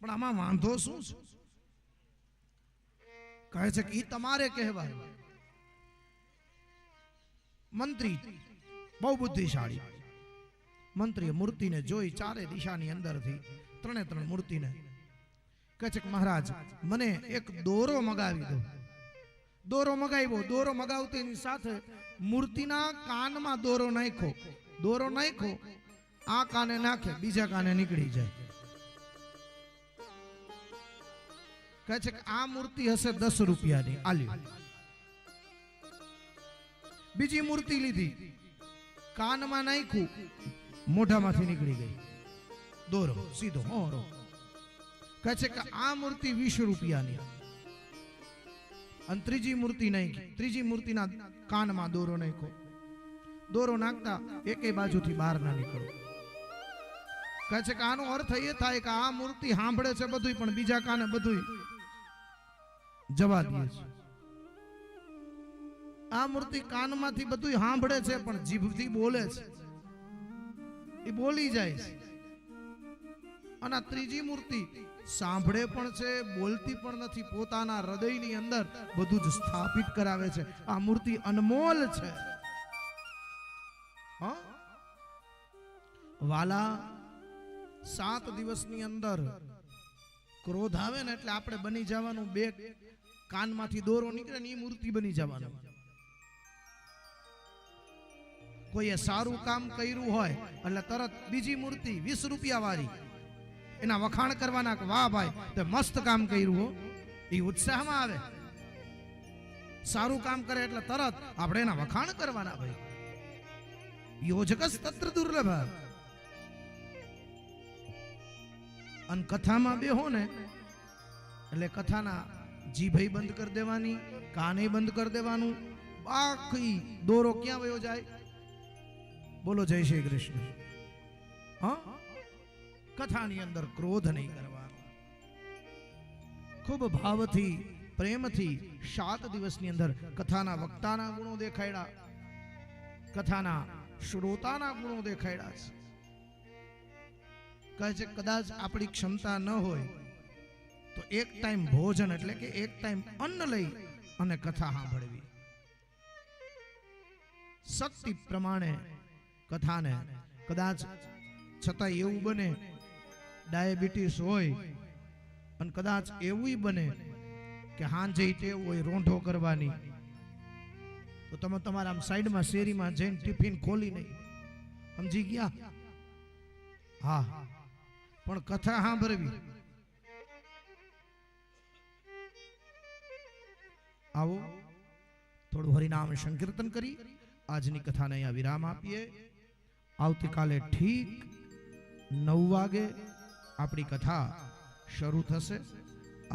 પણ આમાં વાંધો શું છે? કહે છે કે તમારે કહેવાય. મંત્રી બહુ બુદ્ધિશાળી. મંત્રીએ મૂર્તિને જોઈ, 4 દિશાની અંદરથી 3 મૂર્તિને. કહે છે કે મહારાજ મને એક દોરો મગાવી દો. દોરો મગાવ્યો. દોરો મગાવતીની સાથે મૂર્તિના કાનમાં દોરો નાખ્યો. દોરો નાખ્યો, આ કાને નાખે, બીજા કાને નીકળી જાય. કહે છે કે આ મૂર્તિ હશે 10 રૂપિયાની. આલ્યો. બીજી મૂર્તિ લીધી, કાનમાં નાખ્યું, મોઢામાંથી નીકળી ગઈ દોરો સીધો હોરો. કહે છે કે આ મૂર્તિ 20 રૂપિયાની. અને ત્રીજી મૂર્તિ નાખી. ત્રીજી મૂર્તિના કાનમાં દોરો નાખ્યો. દોરો નાખતા એકે બાજુથી બહાર ના નીકળો. કહે છે કે આનો અર્થ એ થાય કે આ મૂર્તિ સાંભળે છે બધું, પણ બીજા કાને બધું જવા દે છે. આ મૂર્તિ કાનમાંથી બધું સાંભળે છે પણ જીભથી બોલે છે, એ બોલી જાય છે. અને આ ત્રીજી મૂર્તિ સાંભળે પણ છે, બોલતી પણ નથી, પોતાના હૃદયની અંદર બધું જ સ્થાપિત કરાવે છે. આ મૂર્તિ અનમોલ છે. હા વાલા, 7 દિવસની અંદર ક્રોધ આવે ને એટલે આપણે બની જવાનું, બે કાનમાંથી દોરો નીકળે ને એ મૂર્તિ બની જવાનું. કોઈએ સારું કામ કર્યું હોય એટલે તરત બીજી મૂર્તિ 20 રૂપિયા વાળી, એના વખાણ કરવાના કે વાહ ભાઈ તે મસ્ત કામ કર્યું હો, એ ઉત્સાહમાં આવે. સારું કામ કરે એટલે તરત આપણે એના વખાણ કરવાના. ભાઈ યોજકસ તત્ર દુર્લભ. અને કથામાં બેહો ને એટલે કથાના જીભ બંધ કરી દેવાની, કાને બંધ કરી દેવાનું, બાકી દોરો ક્યાં વયો જાય? બોલો જય શ્રી કૃષ્ણ. હા, કથાની અંદર ક્રોધ નહીં કરવાનો. ખૂબ ભાવથી પ્રેમથી 7 દિવસની અંદર કથાના વક્તાના ગુણો દેખાડ્યા, કથાના શ્રોતાના ગુણો દેખાડ્યા છે. કહે છે કદાચ આપણી ક્ષમતા ન હોય તો એક ટાઈમ ભોજન એટલે કે એક ટાઈમ અન્ન લઈ અને કથા સાંભળવી. શક્તિ પ્રમાણે કથાને, કદાચ છતાં એવું બને ડાયાબિટીસ હોય અને કદાચ એવું બને કે હાંજે ટેવ હોય રોંઢો કરવાની, તો તમે તમારા આમ સાઈડમાં શેરીમાં જઈને ટિફિન ખોલી નહીં, સમજી ગયા? હા, પણ કથા સાંભળવી. આવો થોડું હરિનામ સંકીર્તન કરી આજની કથાને અહીંયા વિરામ આપીએ. આવતીકાલે ઠીક 9 વાગે આપણી કથા શરૂ થશે.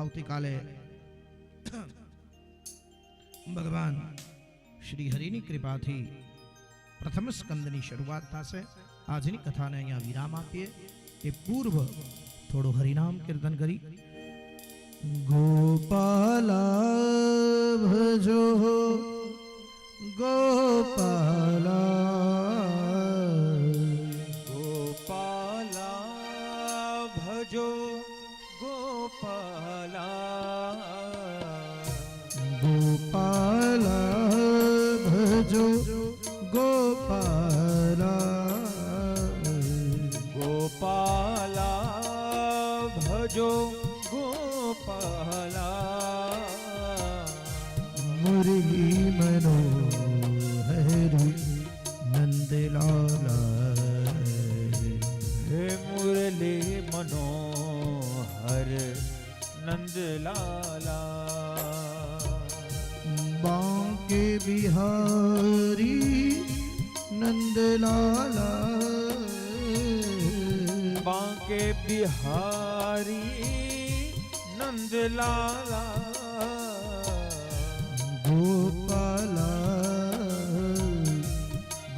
આવતીકાલે ભગવાન શ્રી હરિની કૃપાથી પ્રથમ સ્કંદની શરૂઆત થશે. આજની કથાને અહીંયા વિરામ આપીએ. એ પૂર્વ થોડું હરિનામ કીર્તન કરી. ગોપાલા ભજો ગોપાલા, ગોપાલા ભજો ગોપાલા, ગોપાલા ભજો ગોપાલા, ગોપાલા ભજો ગોપાલા, મુરલી મનોહરી નંદલાલા, હે મુરલી મનોહર નંદલાલા, બાંકે બિહારી નંદલાલા, બાંકે બિહારી નંદલાલા, ગોપાલા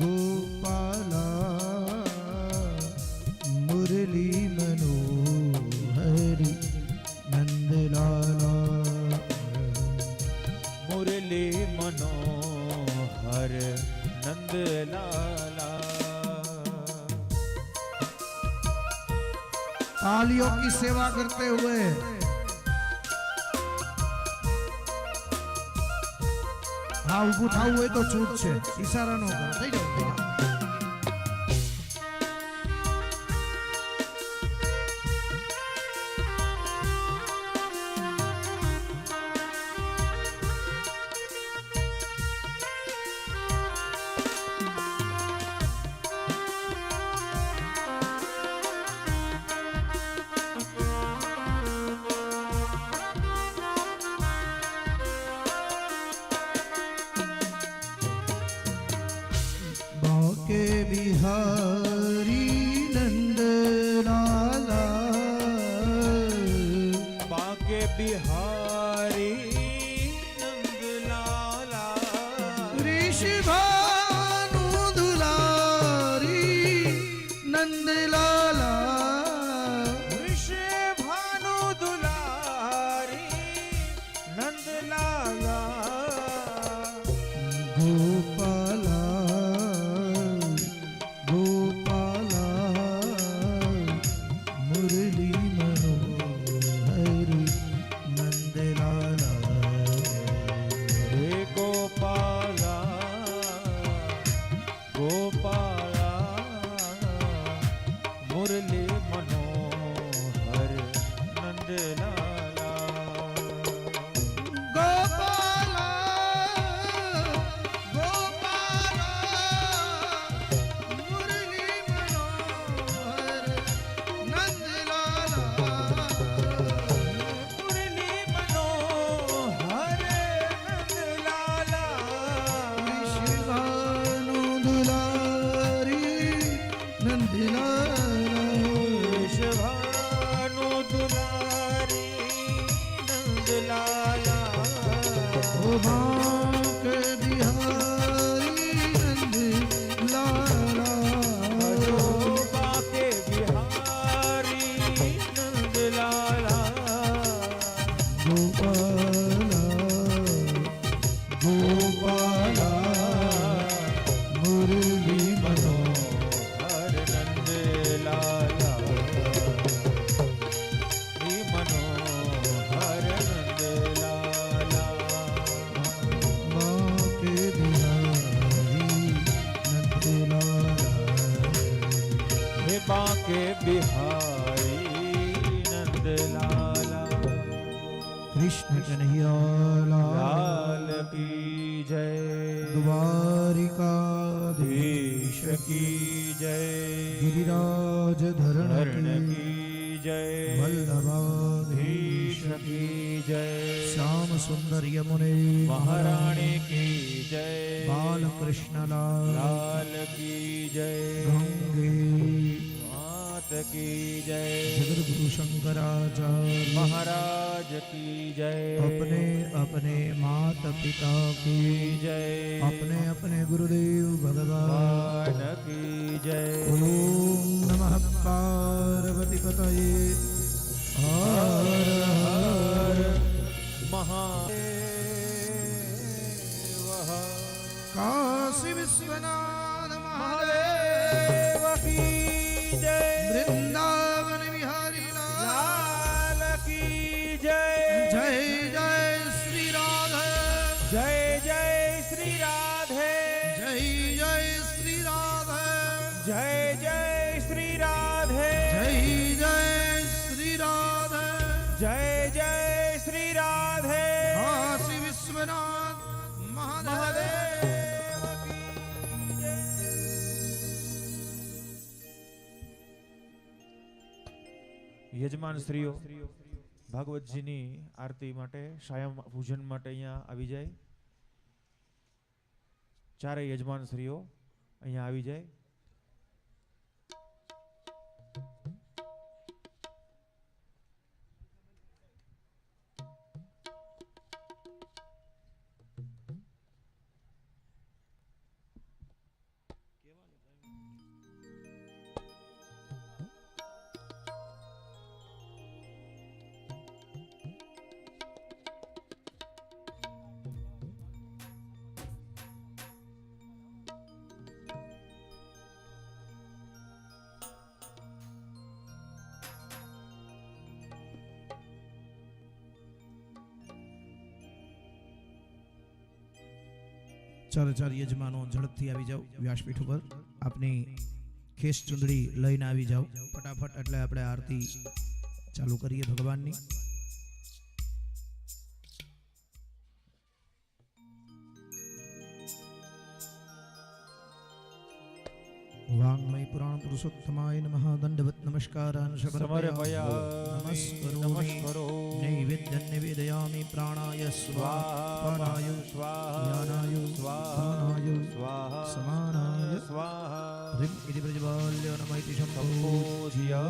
ગોપાલા, મુરલી મનોહરી નંદલાલા, મુરલી મનોહર नंदलाला। तालियों की सेवा करते हुए हाँ ऊभू थावुं होय तो छूट छे, इशारा नो करो, थई जाओ थई जाओ। के बिहारी नंद लाला, बाके बिहारी नंद लाला, ऋषि भानु दुलारी नंद लाला, ऋषि भानु दुलारी नंद लाला, गोपाला गोपाला ગોપાલા મુરલી મનોહર નંદલાલા बाके बिहारी नंदलाला कृष्ण कन्हैया लाल की जय द्वारिकाधीश की जय गिरिराज धरण की जय वल्लभाधीश की जय श्याम सुंदर यमुने महारानी की जय बाल कृष्ण लाल की जय गंगे की जय जगद्गुरु शंकराचार्य महाराज की जय अपने अपने माता पिता की जय अपने अपने गुरुदेव भगवान की जय ओम नमः पार्वती पतये हर हर महादेव काशी विश्वनाथ महादेव की जय वृंदावन बिहारी लाल की जय जय जय श्री राधे जय जय श्री राधे जय जय श्री राधे जय जय श्री राधे जय जय श्री राधे जय जय श्री राधे काशी विश्वनाथ महादेव યજમાન શ્રીઓ ભાગવતજીની આરતી માટે સાયમ પૂજન માટે અહીંયા આવી જાય ચારેય યજમાન શ્રીઓ અહીંયા આવી જાય ચાલો ચાર યજમાનો ઝડપથી આવી જાઓ વ્યાસપીઠ ઉપર આપની ખેસ ચુંદડી લઈને આવી જાઓ ફટાફટ એટલે આપણે આરતી ચાલુ કરીએ ભગવાનની વાંગમય પુરાણ પુરુષોત્તમાય નમઃ દંડવત નમસ્કારાન સમર્પયામિ નમસ્કરો નૈવેદ્યં નિવેદયામિ પ્રાણાય સ્વાહા પાનાય સ્વાહા યાનાય સ્વાહા સ્વાહાય સ્વાહા સમાનાય સ્વાહા હ્રીમ ઇતિ પ્રજ્વાલ્ય નમઃ શંભો સંપૂજ્ય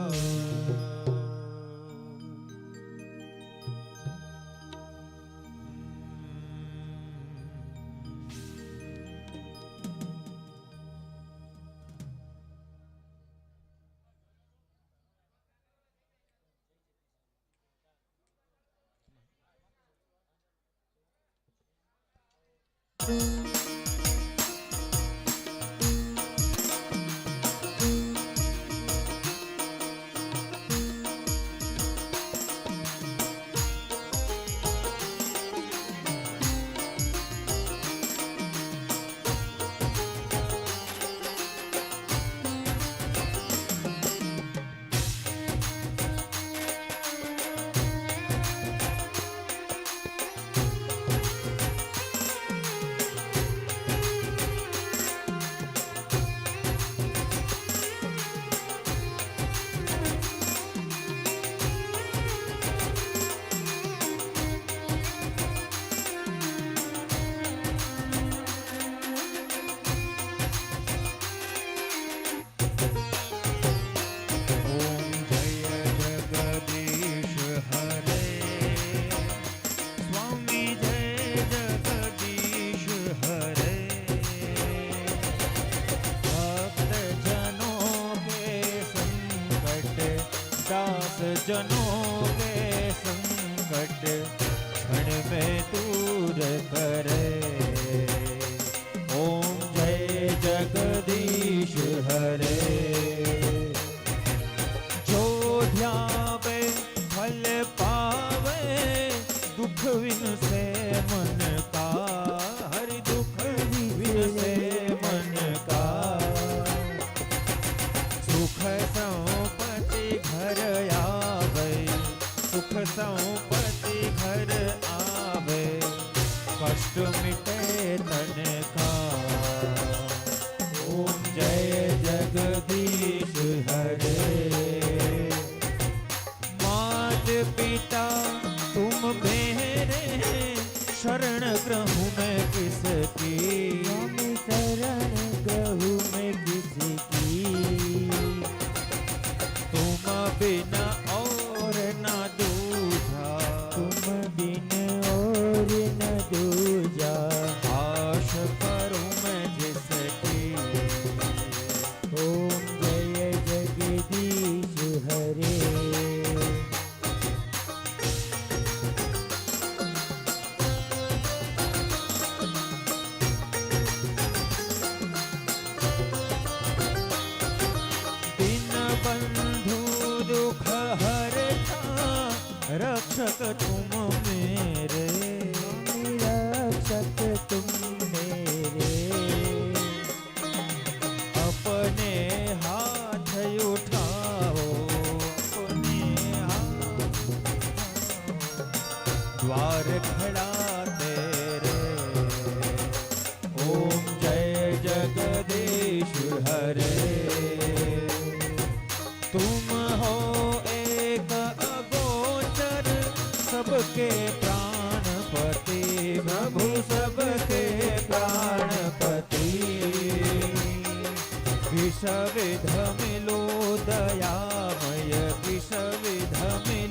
जनों के संकट क्षण में दूर करे। ओम जय जगदीश हरे। जो ध्यावे फल पावे दुख विन से मन का, हरि दुख विन से मन का। सुख संपत्ति घर आवे, सुख संपत्ति घर आवे, कष्ट मिटे तन का। ओम जय जगदीश हरे। मात पिता तुम मेरे, शरण ग्रहूं मैं किसकी, शरण ग्रहूं मैं किसकी। तुम बिना और न दूजा, तुम बिन और न दूजा। आश करूं मैं जिसकी। ओम जय जगदीश हरे। बंधु दुख हरता, रक्षक तुम मेरे, रक्षक तुम मेरे। अपने हाथ उठाओ, अपने हाथ उठाओ, द्वार खड़ा तेरे। ओम जय जगदीश हरे। तुम हो एक अगोचर, सबके प्राणपति, प्रभु सबके प्राणपति। विष विध मिलो दयामय, विष विध मिलो